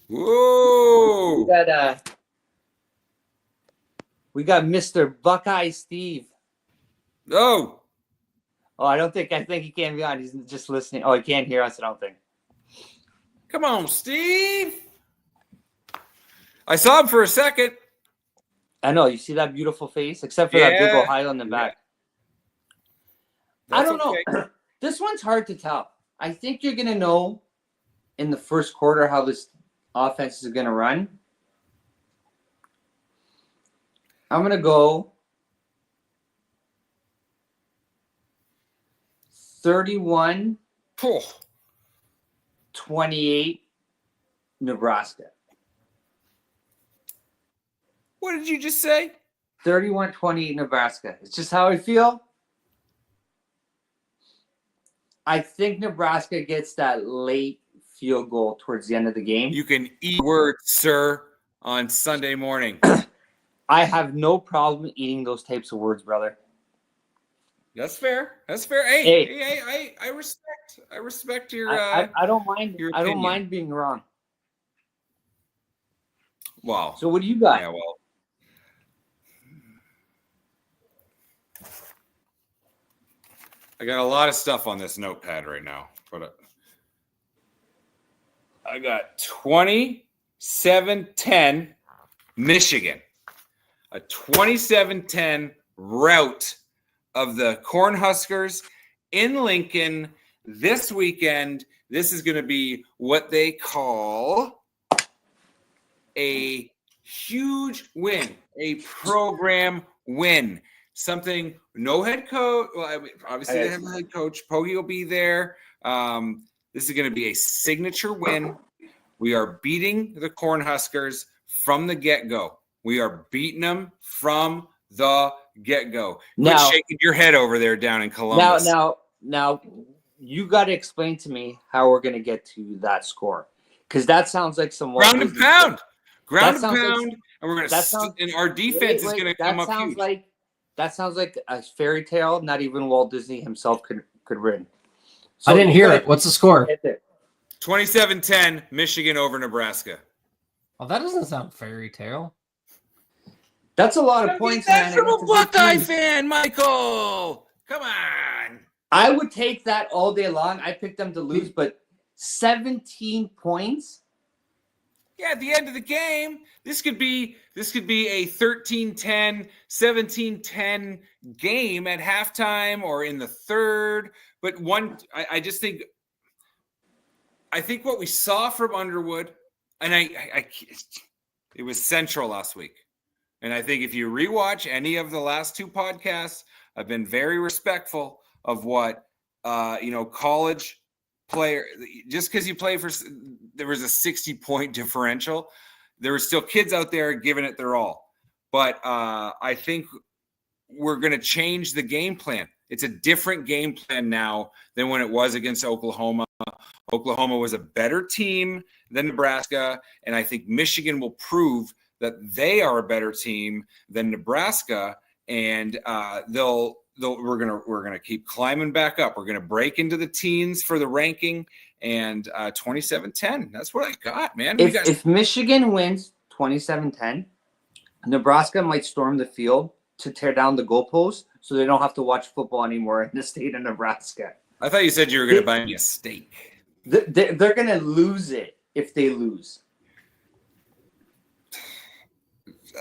Speaker 9: Whoa!
Speaker 8: We got Mr. Buckeye Steve.
Speaker 9: Oh,
Speaker 8: I think he can't be on. He's just listening. Oh, he can't hear us, I don't think.
Speaker 9: come on, Steve. I saw him for a second.
Speaker 8: I know. You see that beautiful face? Except for that big Ohio in the back. I don't know. This one's hard to tell. I think you're going to know in the first quarter how this offense is going to run. I'm going to go 31-28 Nebraska.
Speaker 9: What did you just say?
Speaker 8: 31-28 Nebraska. It's just how I feel. I think Nebraska gets that late field goal towards the end of the game.
Speaker 9: You can eat words, sir, on Sunday morning.
Speaker 8: I have no problem eating those types of words, brother.
Speaker 9: That's fair. That's fair. Hey, I respect your.
Speaker 8: I don't mind.
Speaker 9: Your
Speaker 8: I don't
Speaker 9: opinion.
Speaker 8: mind being wrong.
Speaker 9: Wow.
Speaker 8: So what do you got?
Speaker 9: Yeah, well. I got a lot of stuff on this notepad right now, but I got 27-10 Michigan. A 27-10 rout of the Cornhuskers in Lincoln this weekend. This is going to be what they call a huge win, a program win. Something, no head coach. Well, I mean, obviously they have a head coach. Pogge will be there. This is going to be a signature win. We are beating the Cornhuskers from the get-go. We are beating them from the get-go. Quit shaking your head over there down in Columbus.
Speaker 8: Now, you got to explain to me how we're going to get to that score, because that sounds like some
Speaker 9: ground and pound, and we're going
Speaker 8: to.
Speaker 9: And our defense is going to come up huge.
Speaker 8: That sounds like a fairy tale. Not even Walt Disney himself could read.
Speaker 4: So I didn't hear it. What's the score?
Speaker 9: 27-10, Michigan over Nebraska.
Speaker 4: Oh, that doesn't sound fairy tale.
Speaker 8: That's a lot of points,
Speaker 9: That's
Speaker 8: man.
Speaker 9: from a Buckeye fan, Michael. Come on.
Speaker 8: I would take that all day long. I picked them to lose, but 17 points.
Speaker 9: Yeah, at the end of the game, this could be a 13-10, 17-10 game at halftime or in the third. But I think what we saw from Underwood, and it was central last week. And I think if you rewatch any of the last two podcasts, I've been very respectful of what college player, just because you play for, there was a 60-point differential. There were still kids out there giving it their all. But I think we're going to change the game plan. It's a different game plan now than when it was against Oklahoma. Oklahoma was a better team than Nebraska, and I think Michigan will prove that they are a better team than Nebraska, and we're gonna keep climbing back up. We're gonna break into the teens for the ranking, and 27-10. That's what I got, man.
Speaker 8: If Michigan wins 27-10, Nebraska might storm the field to tear down the goalpost, so they don't have to watch football anymore in the state of Nebraska.
Speaker 9: I thought you said you were gonna buy me a steak.
Speaker 8: They're gonna lose it if they lose.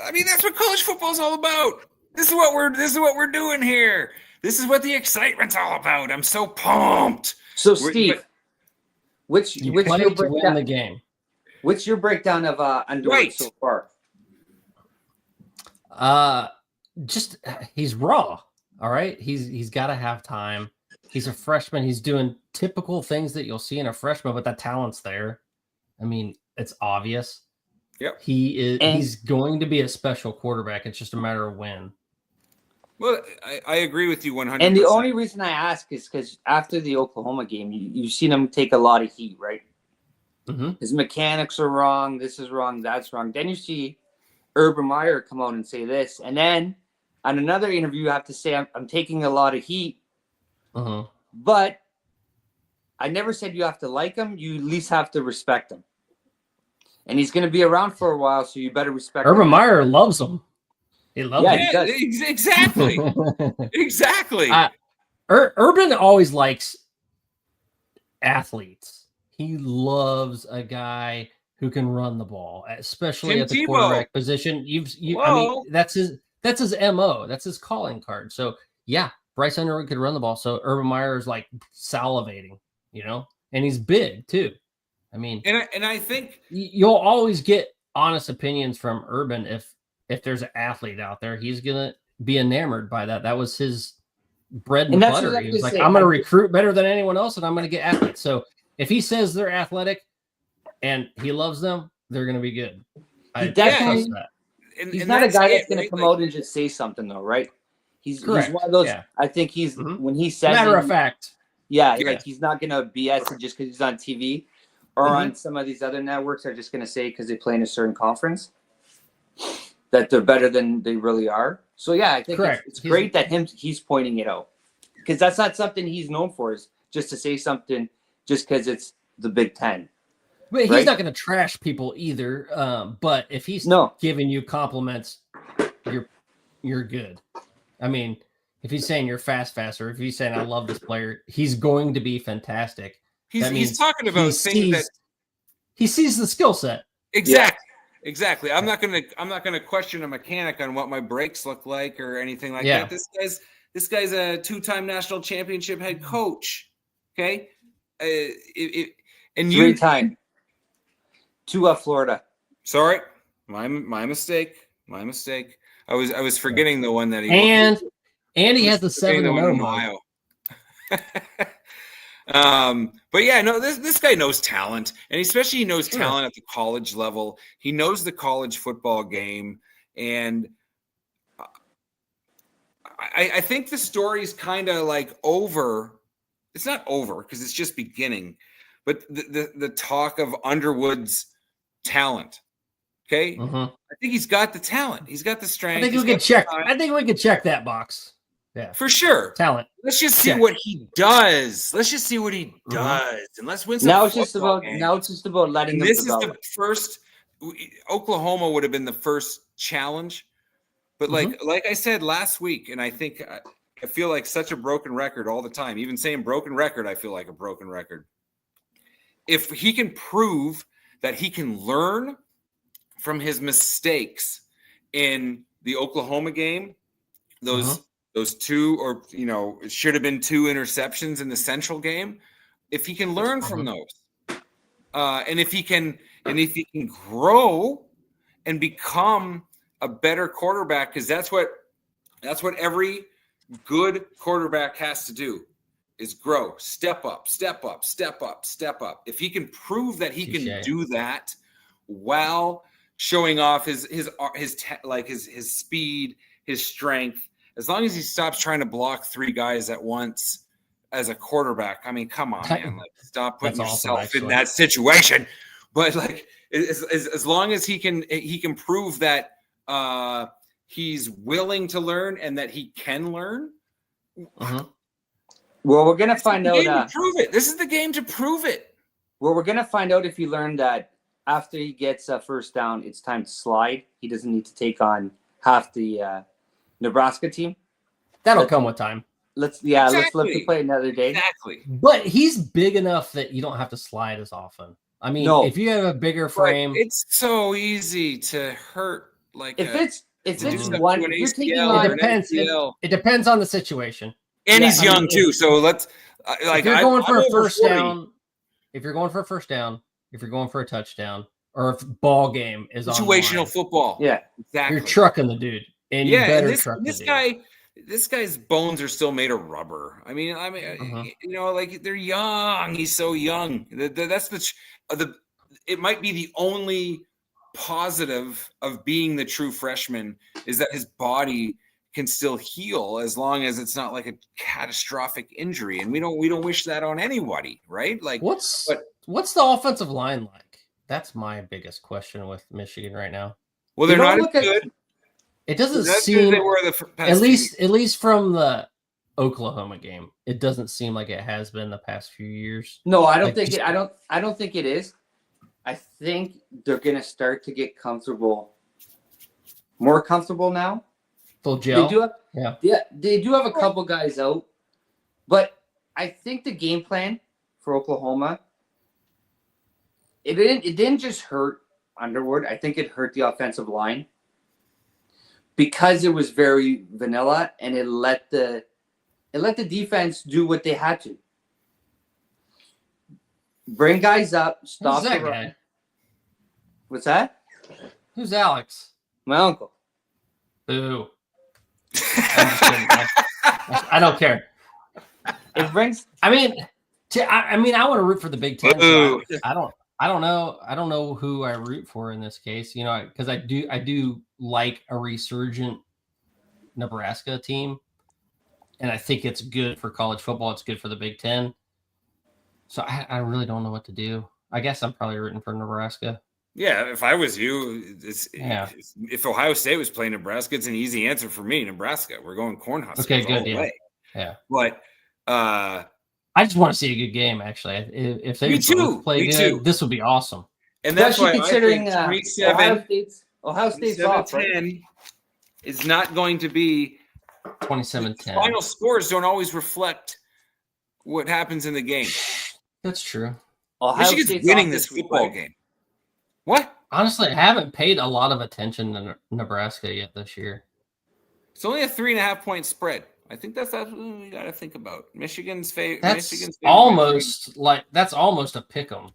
Speaker 9: I mean, that's what college football is all about. This is what we're doing here. This is what the excitement's all about. I'm so pumped.
Speaker 8: So, Steve, which
Speaker 4: play to win the game?
Speaker 8: What's your breakdown of Underwood so far?
Speaker 4: Just he's raw. All right, he's got to have time. He's a freshman. He's doing typical things that you'll see in a freshman, but that talent's there. I mean, it's obvious.
Speaker 9: Yep.
Speaker 4: He's going to be a special quarterback. It's just a matter of when.
Speaker 9: Well, I agree with you 100%.
Speaker 8: And the only reason I ask is because after the Oklahoma game, you've seen him take a lot of heat, right?
Speaker 4: Mm-hmm.
Speaker 8: His mechanics are wrong. This is wrong. That's wrong. Then you see Urban Meyer come out and say this. And then on another interview, you have to say, I'm taking a lot of heat.
Speaker 4: Uh-huh.
Speaker 8: But I never said you have to like him. You at least have to respect him. And he's going to be around for a while, so you better respect him.
Speaker 4: Urban Meyer loves him. He loves him.
Speaker 8: He does.
Speaker 9: Exactly. Exactly.
Speaker 4: Urban always likes athletes. He loves a guy who can run the ball, especially
Speaker 9: Tim
Speaker 4: at the
Speaker 9: Tebow.
Speaker 4: quarterback position. I mean, that's his MO. That's his calling card. So yeah, Bryce Underwood could run the ball. So Urban Meyer is like salivating, and he's big too. I mean,
Speaker 9: and I think
Speaker 4: you'll always get honest opinions from Urban if there's an athlete out there. He's gonna be enamored by that. That was his bread and butter. He was like, I'm gonna recruit better than anyone else, and I'm gonna get athletes. So if he says they're athletic and he loves them, they're gonna be good. I trust that.
Speaker 8: He's not a guy that's gonna come out and just say something though, right? He's one of those. Yeah. I think he's when he says
Speaker 4: matter of fact.
Speaker 8: Yeah, like he's not gonna BS it just because he's on TV. Or on some of these other networks are just going to say because they play in a certain conference that they're better than they really are. So, yeah, I think it's great that he's pointing it out. Because that's not something he's known for, is just to say something just because it's the Big Ten.
Speaker 4: But he's not going to trash people either. But if he's giving you compliments, you're good. I mean, if he's saying you're faster, if he's saying I love this player, he's going to be fantastic.
Speaker 9: He's talking about things that
Speaker 4: he sees the skill set.
Speaker 9: Exactly. I'm not gonna question a mechanic on what my brakes look like or anything like that. This guy's a 2-time national championship head coach. Okay, and
Speaker 8: 3-time to Florida.
Speaker 9: Sorry, my mistake. My mistake. I was forgetting the one that he
Speaker 4: and he has the 7-0
Speaker 9: Ohio. But yeah, no, this guy knows talent, and especially he knows talent at the college level. He knows the college football game, and I think the story's kind of like over. It's not over because it's just beginning, but the talk of Underwood's talent. Okay, I think he's got the talent. He's got the strength.
Speaker 4: I think we can check that box. Yeah,
Speaker 9: for sure.
Speaker 4: Talent.
Speaker 9: Let's just see what he does. Let's just see what he does, and let's win some.
Speaker 8: Now it's just about letting them
Speaker 9: this
Speaker 8: develop.
Speaker 9: is the first. Oklahoma would have been the first challenge, but like I said last week, and I think I feel like such a broken record all the time. Even saying broken record, I feel like a broken record. If he can prove that he can learn from his mistakes in the Oklahoma game, those 2 or it should have been 2 interceptions in the Central game. If he can learn from those, and if he can grow and become a better quarterback, because that's what every good quarterback has to do is grow, step up. If he can prove that he can do that while showing off his speed, his strength. As long as he stops trying to block 3 guys at once as a quarterback, I mean, come on, man! Like, stop putting yourself in that situation. But like, as long as he can prove that he's willing to learn and that he can learn.
Speaker 8: Well, we're gonna find out.
Speaker 9: Prove it. This is the game to prove it.
Speaker 8: Well, we're gonna find out if he learned that after he gets a first down, it's time to slide. He doesn't need to take on half the Nebraska team.
Speaker 4: That'll come with time.
Speaker 8: Let's live to play another day.
Speaker 9: Exactly.
Speaker 4: But he's big enough that you don't have to slide as often. I mean, if you have a bigger frame,
Speaker 9: it's so easy to hurt. Like
Speaker 8: if it's one, you're taking on.
Speaker 4: It depends. It depends on the situation.
Speaker 9: And he's young too, so let's.
Speaker 4: If you're going for a first down, if you're going for a touchdown, if you're going for a touchdown, or if ball game is
Speaker 9: situational football.
Speaker 8: Yeah,
Speaker 9: exactly.
Speaker 4: You're trucking the dude, and you better truck
Speaker 9: this
Speaker 4: the
Speaker 9: guy. This guy's bones are still made of rubber. I mean, you know, like they're young. He's so young. That's the. It might be the only positive of being the true freshman is that his body can still heal as long as it's not like a catastrophic injury, and we don't wish that on anybody, right? Like,
Speaker 4: what's the offensive line like? That's my biggest question with Michigan right now.
Speaker 9: Well, they're not as good.
Speaker 4: It doesn't seem
Speaker 9: they were
Speaker 4: at least from the Oklahoma game. It doesn't seem like it has been the past few years.
Speaker 8: No, I don't think it. I don't think it is. I think they're gonna start to get more comfortable now.
Speaker 4: Full gel.
Speaker 8: They do have a couple guys out, but I think the game plan for Oklahoma, it didn't just hurt Underwood. I think it hurt the offensive line because it was very vanilla, and it let the defense do what they had to. Bring guys up, stop
Speaker 4: Who's that
Speaker 8: the
Speaker 4: guy?
Speaker 8: What's that?
Speaker 4: Who's Alex?
Speaker 8: My uncle.
Speaker 4: Boo. I'm just kidding. I don't care.
Speaker 8: It brings.
Speaker 4: I mean, I want to root for the Big Ten. So I don't know who I root for in this case. You know, because I do like a resurgent Nebraska team, and I think it's good for college football. It's good for the Big Ten. So I really don't know what to do. I guess I'm probably rooting for Nebraska.
Speaker 9: Yeah, if I was you, if Ohio State was playing Nebraska, it's an easy answer for me. Nebraska, we're going Cornhuskers.
Speaker 4: Okay, good.
Speaker 9: All the way.
Speaker 4: Yeah.
Speaker 9: But
Speaker 4: I just want to see a good game. Actually, if they both play good, this would be awesome.
Speaker 9: And that's why
Speaker 8: considering
Speaker 9: I think
Speaker 8: Ohio State's off, right?
Speaker 9: is not going to be
Speaker 4: 27-10.
Speaker 9: Final scores don't always reflect what happens in the game.
Speaker 4: That's true.
Speaker 9: Michigan's winning this football game. What?
Speaker 4: Honestly, I haven't paid a lot of attention to Nebraska yet this year.
Speaker 9: It's only a 3.5-point spread. I think that's what we got to think about. Michigan's favorite.
Speaker 4: That's almost a pick 'em.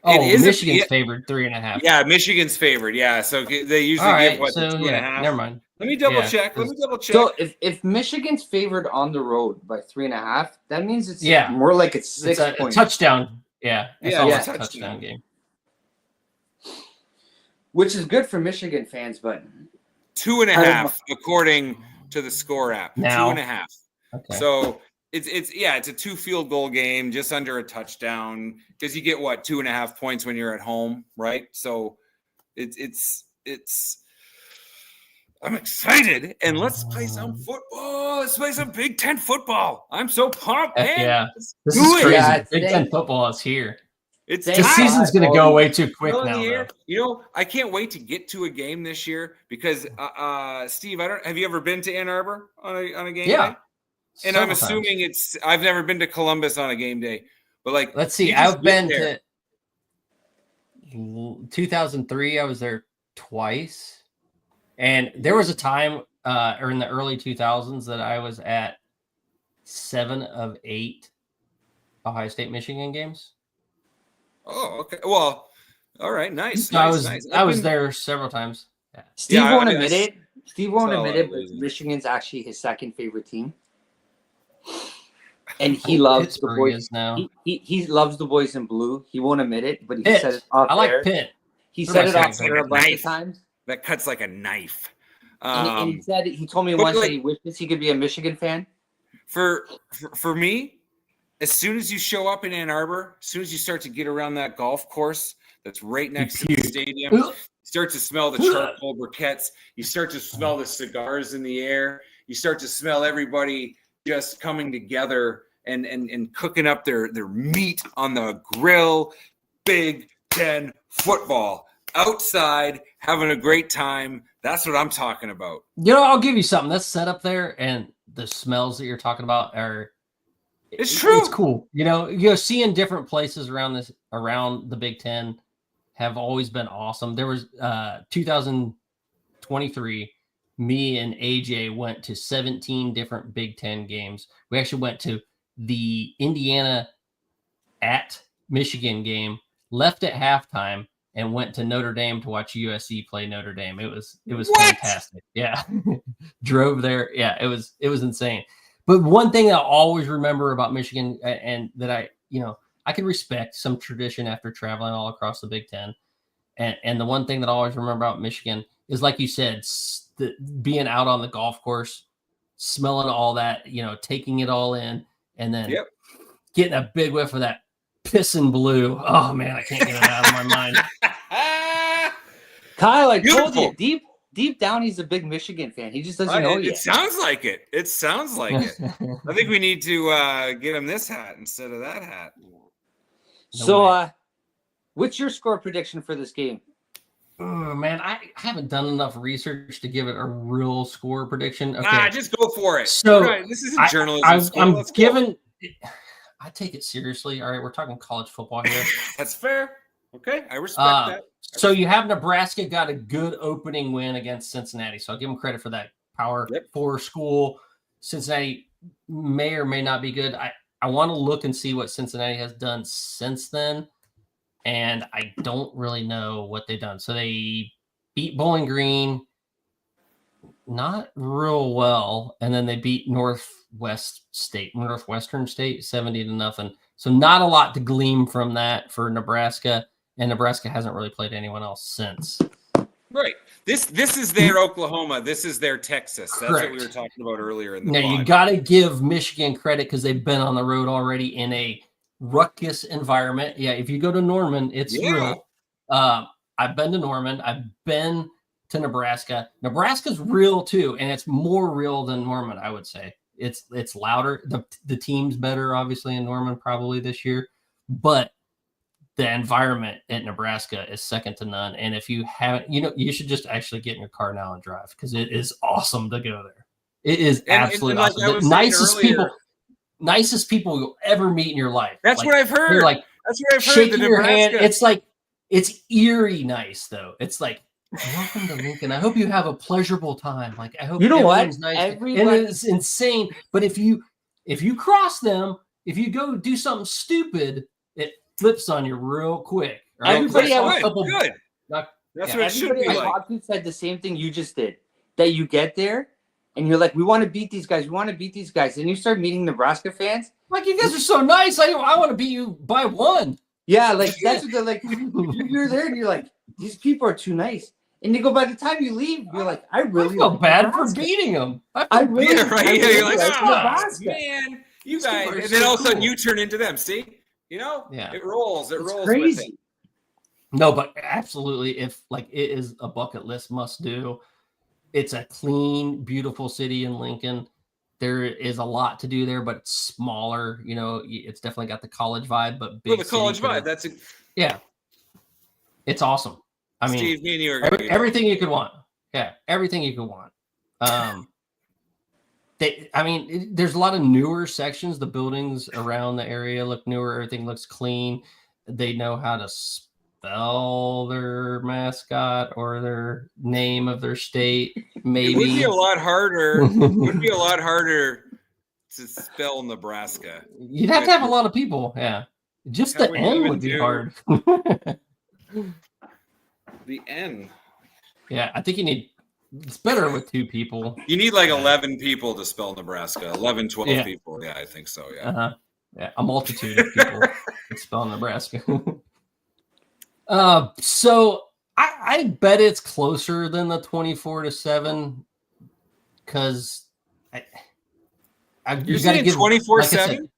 Speaker 4: Oh, Michigan's favored 3.5.
Speaker 9: Yeah, Michigan's favored. Yeah, so they usually give 2.5.
Speaker 4: Never mind.
Speaker 9: Let me double check.
Speaker 8: So if Michigan's favored on the road by 3.5, that means it's more like it's 6 points.
Speaker 4: A touchdown. Yeah, it's
Speaker 9: almost
Speaker 4: a touchdown game.
Speaker 8: Which is good for Michigan fans, but
Speaker 9: 2.5 according to the score app.
Speaker 4: Now.
Speaker 9: 2.5.
Speaker 4: Okay.
Speaker 9: So it's a 2 field goal game, just under a touchdown, because you get 2.5 points when you're at home, right? So it's I'm excited, and let's play some football. Let's play some Big Ten football. I'm so pumped, man.
Speaker 4: Yeah, this is crazy. Big Ten football is here. The season's going to go way too quick now.
Speaker 9: You know, I can't wait to get to a game this year because, Steve, have you ever been to Ann Arbor on a game day? And I'm assuming I've never been to Columbus on a game day, but
Speaker 4: let's see. I've been to 2003. I was there twice, and there was a time, or in the early 2000s, that I was at 7 of 8 Ohio State Michigan games.
Speaker 9: Oh, okay. Well, all right. Nice.
Speaker 4: I was there several times. Yeah.
Speaker 8: Steve won't admit it. Steve won't admit it, but Michigan's actually his second favorite team. And he loves the boys. Now. He loves the boys in blue. He won't admit it, but he said it off
Speaker 4: I like
Speaker 8: there.
Speaker 4: Pitt.
Speaker 8: He said it off there a bunch of times.
Speaker 9: That cuts like a knife.
Speaker 8: And he said he told me once that he wishes he could be a Michigan fan.
Speaker 9: For me, as soon as you show up in Ann Arbor, as soon as you start to get around that golf course that's right next to the stadium, you start to smell the charcoal briquettes. You start to smell the cigars in the air. You start to smell everybody just coming together and cooking up their meat on the grill. Big Ten football outside, having a great time. That's what I'm talking about.
Speaker 4: You know, I'll give you something. That's set up there, and the smells that you're talking about are.
Speaker 9: It's true.
Speaker 4: It's cool. You know, seeing different places around the Big Ten have always been awesome. There was 2023. Me and AJ went to 17 different Big Ten games. We actually went to the Indiana at Michigan game, left at halftime, and went to Notre Dame to watch USC play Notre Dame. It was fantastic. Yeah. Drove there. Yeah, it was insane. But one thing I'll always remember about Michigan, and that I can respect some tradition after traveling all across the Big Ten. And the one thing that I always remember about Michigan is, like you said, being out on the golf course, smelling all that, taking it all in, and then getting a big whiff of that pissin' blue. Oh man, I can't get it out of my mind.
Speaker 8: Kyle, I told you, deep down, he's a big Michigan fan. He just doesn't know yet.
Speaker 9: It sounds like it. It sounds like it. I think we need to get him this hat instead of that hat.
Speaker 8: What's your score prediction for this game?
Speaker 4: Oh man, I haven't done enough research to give it a real score prediction. Okay,
Speaker 9: just go for it.
Speaker 4: So
Speaker 9: this isn't journalism.
Speaker 4: I take it seriously. All right, we're talking college football here.
Speaker 9: That's fair. Okay, I respect that.
Speaker 4: So you have Nebraska got a good opening win against Cincinnati. So I'll give them credit for that. Power 4 school. Cincinnati may or may not be good. I want to look and see what Cincinnati has done since then. And I don't really know what they've done. So they beat Bowling Green, not real well. And then they beat Northwestern State 70-0. So not a lot to glean from that for Nebraska. And Nebraska hasn't really played anyone else since.
Speaker 9: Right. This is their Oklahoma. This is their Texas. That's
Speaker 4: Correct.
Speaker 9: What we were talking about earlier in the
Speaker 4: Now,
Speaker 9: pod.
Speaker 4: you got to give Michigan credit because they've been on the road already in a ruckus environment. Yeah, if you go to Norman, it's real. I've been to Norman. I've been to Nebraska. Nebraska's real too, and it's more real than Norman, I would say. It's louder. The team's better, obviously, in Norman probably this year, but the environment at Nebraska is second to none. And if you haven't, you should just actually get in your car now and drive because it is awesome to go there. It is absolutely awesome. The nicest people you'll ever meet in your life.
Speaker 9: That's what I've heard. That's what I've heard.
Speaker 4: Shaking your hand. It's eerie nice though. It's like, welcome to Lincoln. I hope you have a pleasurable time. Like, I hope everyone's nice. And it's insane. But if you cross them, if you go do something stupid, it flips on you real quick. Right?
Speaker 8: Everybody has
Speaker 9: a couple. Good. That's what it should be like.
Speaker 8: Hockey said the same thing you just did. That you get there and you're like, we want to beat these guys. We want to beat these guys. And you start meeting Nebraska fans.
Speaker 4: Like, you guys are so nice. I want to beat you by one.
Speaker 8: Yeah, like that's what they're like. You're there and you're like, these people are too nice. And you go, by the time you leave, you're like, I feel
Speaker 4: bad for beating them.
Speaker 9: You're like, man, you guys. And then all of a sudden you turn into them. See? It rolls. It rolls
Speaker 8: crazy.
Speaker 9: with it.
Speaker 4: No, but absolutely. If it is a bucket list must do. It's a clean, beautiful city in Lincoln. There is a lot to do there, but it's smaller. It's definitely got the college vibe, but big.
Speaker 9: The college vibe.
Speaker 4: Yeah. It's awesome. I mean,
Speaker 9: Steve, me and you are
Speaker 4: everything you could want. Yeah, everything you could want. There's a lot of newer sections. The buildings around the area look newer. Everything looks clean. They know how to spell their mascot or their name of their state. Maybe
Speaker 9: it would be a lot harder. It would be a lot harder to spell Nebraska.
Speaker 4: You'd have to have a lot of people. Yeah, just the N would be hard.
Speaker 9: The N.
Speaker 4: Yeah, I think you need. It's better with 2 people.
Speaker 9: You need like 11 people to spell Nebraska. 11, 12 people. Yeah, I think so. Yeah.
Speaker 4: Yeah, a multitude of people to spell Nebraska. So I bet it's closer than the 24-7 because
Speaker 9: you're saying 24-7.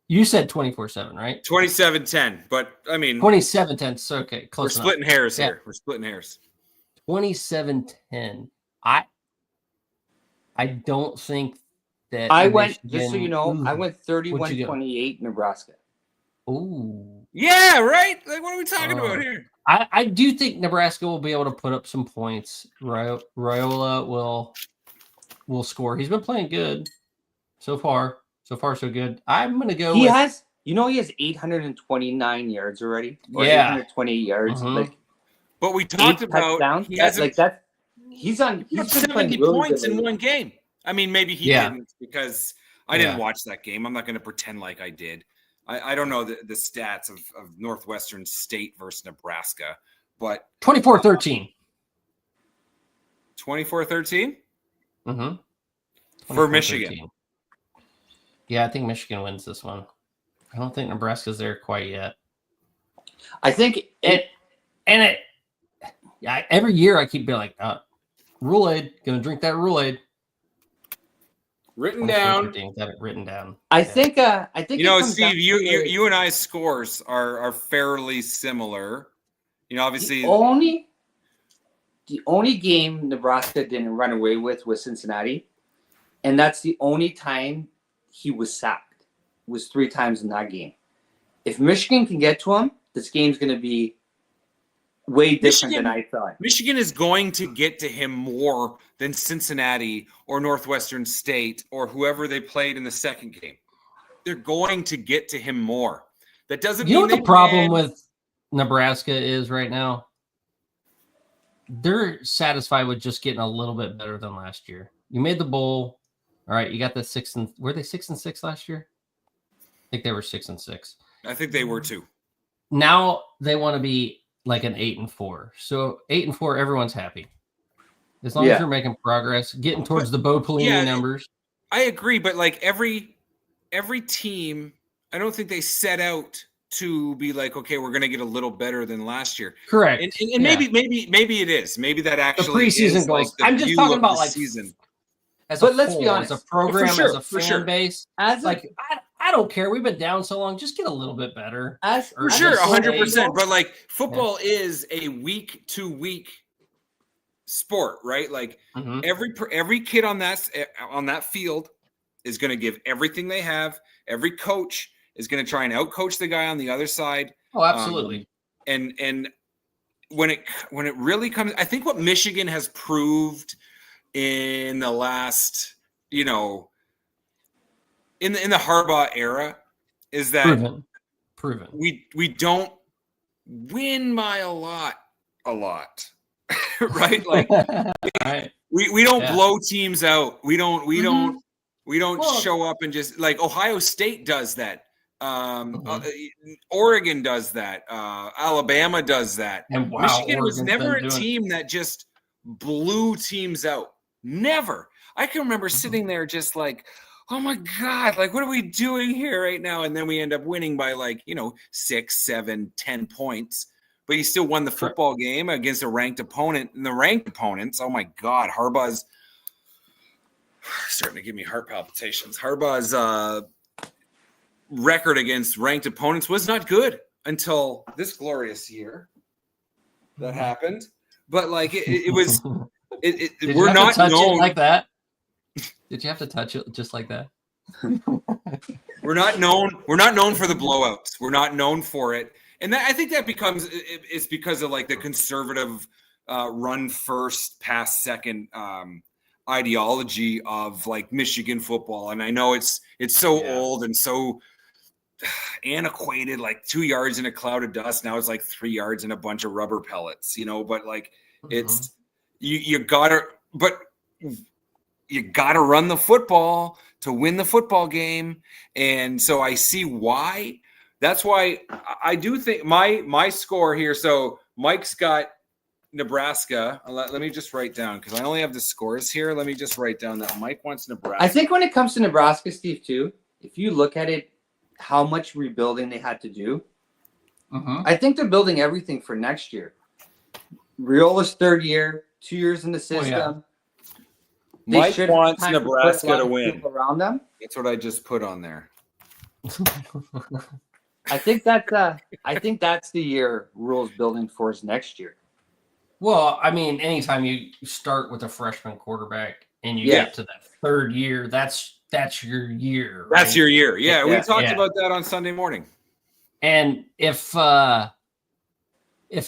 Speaker 4: You said 24-7, right?
Speaker 9: 27-10, but I mean
Speaker 4: 27-10. So okay, close.
Speaker 9: We're splitting hairs here. We're splitting hairs.
Speaker 4: 27-10. I don't think that
Speaker 8: I went. Just so you know, I went 31-28 Nebraska.
Speaker 4: Ooh.
Speaker 9: Yeah, right. Like, what are we talking about here?
Speaker 4: I do think Nebraska will be able to put up some points. Raiola will score. He's been playing good so far. So far, so good. I'm going to go
Speaker 8: He has 829 yards already. Or 828 yards.
Speaker 9: But we talked about
Speaker 8: he has he's
Speaker 9: 70 points in one game. I mean, maybe he didn't because I didn't watch that game. I'm not going to pretend like I did. I don't know the stats of Northwestern State versus Nebraska, but
Speaker 4: 24-13.
Speaker 9: 24-13
Speaker 4: Mm-hmm.
Speaker 9: for Michigan.
Speaker 4: Yeah, I think Michigan wins this one. I don't think Nebraska's there quite yet.
Speaker 8: I think
Speaker 4: every year I keep being like, Rool-Aid, gonna drink that Rool-Aid.
Speaker 9: Written down.
Speaker 4: Got it written down.
Speaker 8: I think
Speaker 9: you know, Steve, you and I's scores are fairly similar. You know, obviously
Speaker 8: the only game Nebraska didn't run away with was Cincinnati, and that's the only time he was sacked. It was 3 times in that game. If Michigan can get to him, this game's going to be way different than I thought.
Speaker 9: Michigan is going to get to him more than Cincinnati or Northwestern State or whoever they played in the second game. They're going to get to him more. That doesn't mean
Speaker 4: you know what the problem with Nebraska is right now? They're satisfied with just getting a little bit better than last year. You made the bowl. All right, you got the were they 6-6 last year? I think they were 6-6.
Speaker 9: I think they were too.
Speaker 4: Now they want to be like an 8-4. So 8-4, everyone's happy. As long as you're making progress, getting towards the Bo Pelini numbers.
Speaker 9: I agree, but like every team, I don't think they set out to be like, okay, we're going to get a little better than last year.
Speaker 4: Correct.
Speaker 9: And maybe it is. Maybe that actually
Speaker 4: the preseason
Speaker 9: is
Speaker 4: goals.
Speaker 9: Like
Speaker 4: I'm just talking about like
Speaker 9: season.
Speaker 4: Let's be honest, as a program, as a fan base, I don't care. We've been down so long. Just get a little bit better.
Speaker 9: For sure, 100%. But like football is a week to week sport, right? Like every kid on that field is going to give everything they have. Every coach is going to try and outcoach the guy on the other side.
Speaker 4: Oh, absolutely.
Speaker 9: And when it really comes, I think what Michigan has proved in the last, in the Harbaugh era is that
Speaker 4: proven.
Speaker 9: We don't win by a lot, right? Like we don't blow teams out. We don't show up and just like Ohio State does that. Oregon does that. Alabama does that.
Speaker 4: And
Speaker 9: Michigan was never a team that just blew teams out. Never. I can remember sitting there just like, oh my God, like what are we doing here right now? And then we end up winning by 6, 7, 10 points. But he still won the football game against a ranked opponent. And the ranked opponents, oh my God, Harbaugh's starting to give me heart palpitations. Harbaugh's record against ranked opponents was not good until this glorious year that happened. But like it was, we're not known
Speaker 4: like that. Did you have to touch it just like that?
Speaker 9: We're not known for the blowouts. We're not known for it. And I think that it's because of like the conservative run first, pass second ideology of like Michigan football. And I know it's so old and so antiquated, like 2 yards in a cloud of dust. Now it's like 3 yards in a bunch of rubber pellets, but like it's you gotta run the football to win the football game. And so I see why. That's why I do think my score here. So Mike's got Nebraska. Let me just write down because I only have the scores here. Let me just write down that Mike wants Nebraska.
Speaker 8: I think when it comes to Nebraska, Steve, too, if you look at it, how much rebuilding they had to do, I think they're building everything for next year. Riola's third year, 2 years in the system.
Speaker 9: Mike wants Nebraska to win.
Speaker 8: Around them.
Speaker 9: That's what I just put on there.
Speaker 8: I think that's the year Rule's building for us next year.
Speaker 4: Well, I mean, anytime you start with a freshman quarterback and you get to that third year, that's your year. Right?
Speaker 9: That's your year. Yeah, we talked about that on Sunday morning.
Speaker 4: And if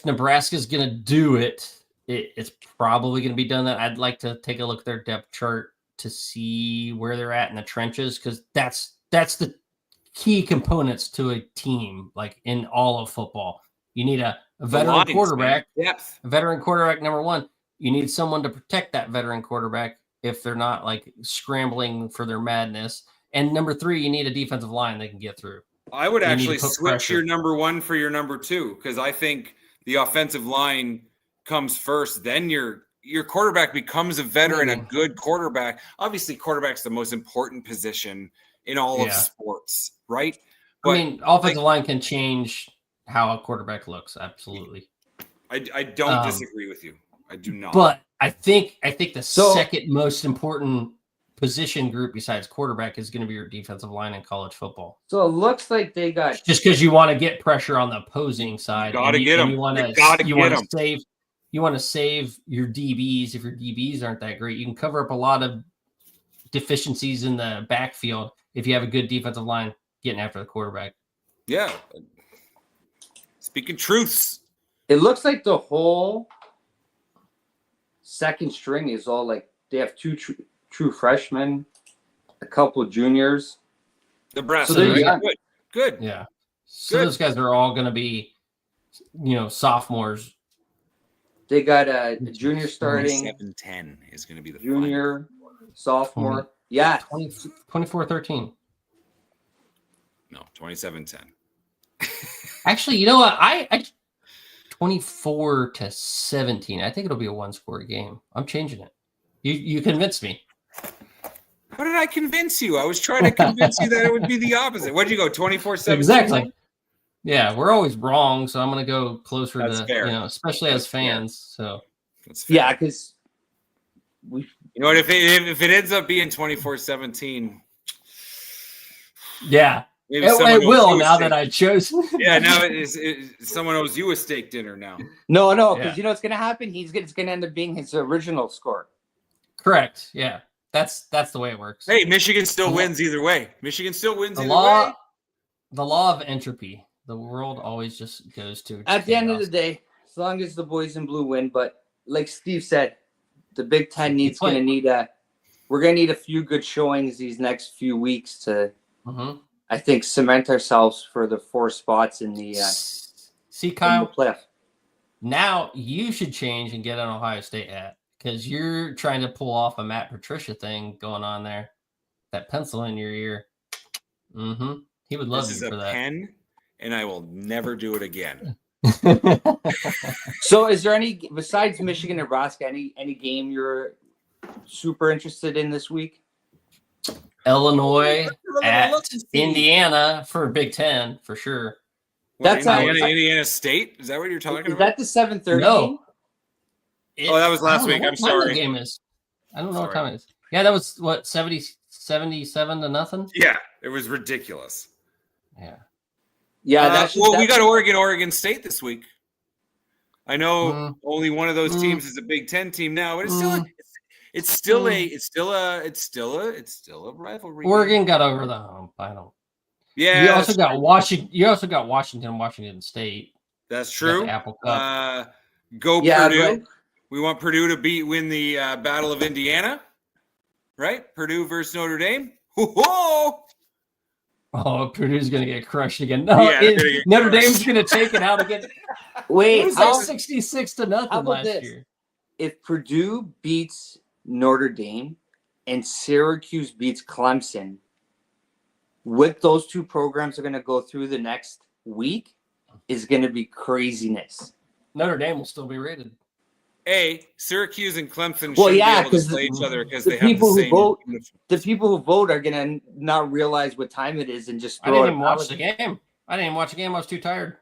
Speaker 4: Nebraska's going to do it, it's probably going to be done that. I'd like to take a look at their depth chart to see where they're at in the trenches because that's the key components to a team, like in all of football. You need a veteran quarterback.
Speaker 9: Depth.
Speaker 4: A veteran quarterback, number one. You need someone to protect that veteran quarterback if they're not like scrambling for their madness. And number three, you need a defensive line they can get through.
Speaker 9: I would actually switch your number one for your number two because I think the offensive line comes first, then your quarterback becomes a veteran, a good quarterback. Obviously, quarterback's the most important position in all of sports, right?
Speaker 4: But, I mean, offensive line can change how a quarterback looks. Absolutely.
Speaker 9: I don't disagree with you. I do not.
Speaker 4: But I think the second most important position group besides quarterback is going to be your defensive line in college football.
Speaker 8: So it looks like they got
Speaker 4: just because you want to get pressure on the opposing side.
Speaker 9: You got to get them.
Speaker 4: You want to save your DBs. If your DBs aren't that great, you can cover up a lot of deficiencies in the backfield if you have a good defensive line getting after the quarterback.
Speaker 9: Yeah. Speaking truths.
Speaker 8: It looks like the whole second string is all like they have two true freshmen, a couple of juniors.
Speaker 9: Nebraska.
Speaker 8: So
Speaker 9: good.
Speaker 4: Yeah. So those guys are all going to be, sophomores.
Speaker 8: They got a junior starting.
Speaker 9: 27-10 is going to be the
Speaker 8: junior, sophomore. Yeah.
Speaker 4: 24-13.
Speaker 9: No, 27-10.
Speaker 4: Actually, you know what? I 24-17. I think it'll be a one-score game. I'm changing it. You convinced me.
Speaker 9: How did I convince you? I was trying to convince you that it would be the opposite. What did you go, 24-17?
Speaker 4: Exactly. Yeah, we're always wrong, so I'm going to go closer
Speaker 9: That's
Speaker 4: to,
Speaker 9: fair.
Speaker 4: Especially as fans. So
Speaker 9: that's fair.
Speaker 8: Yeah, because
Speaker 9: you know what? If it ends up being 24-17,
Speaker 4: yeah. It will now that I chose.
Speaker 9: Yeah, now someone owes you a steak dinner now.
Speaker 8: No, because you know what's going to happen? It's going to end up being his original score.
Speaker 4: Correct. Yeah, that's the way it works.
Speaker 9: Hey, Michigan still wins either way. Michigan still wins either way.
Speaker 4: The law of entropy. The world always just goes to
Speaker 8: at the end of the day, as long as the boys in blue win. But like Steve said, the Big Ten we're going to need a few good showings these next few weeks to.
Speaker 4: Mm-hmm.
Speaker 8: I think cement ourselves for the 4 spots in the
Speaker 4: Kyle,
Speaker 8: in the playoff.
Speaker 4: Now you should change and get an Ohio State hat because you're trying to pull off a Matt Patricia thing going on there. That pencil in your ear. Mm-hmm. He would love you for that. This is a
Speaker 9: pen, and I will never do it again.
Speaker 8: So, is there any besides Michigan, Nebraska, any game you're super interested in this week?
Speaker 4: Illinois at Indiana for Big Ten for sure.
Speaker 9: That's Indiana State. Is that what you're talking about?
Speaker 8: Is that the 7:30?
Speaker 4: No.
Speaker 9: That was last week. I'm sorry.
Speaker 4: The game is. I don't know what time it is. Yeah, that was what 77 to nothing.
Speaker 9: Yeah, it was ridiculous.
Speaker 4: Yeah.
Speaker 9: We got Oregon State this week. I know only one of those teams is a Big Ten team now, but it's still a rivalry.
Speaker 4: Oregon got over the hump. I don't.
Speaker 9: Yeah.
Speaker 4: You also got Washington State.
Speaker 9: That's true.
Speaker 4: The Apple Cup.
Speaker 9: Go Purdue. We want Purdue to win the Battle of Indiana, right? Purdue versus Notre Dame. Whoa!
Speaker 4: Oh, Purdue's going to get crushed again. No, Notre Dame's going to take it out again.
Speaker 8: Wait,
Speaker 4: it was 66 to nothing last year.
Speaker 8: If Purdue beats Notre Dame and Syracuse beats Clemson, what those two programs are going to go through the next week is going to be craziness.
Speaker 4: Notre Dame will still be rated.
Speaker 9: Syracuse and Clemson should be able to play each other because they have the same.
Speaker 8: The people who vote are going to not realize what time it is and just throw
Speaker 4: I didn't even watch the game. I was too tired.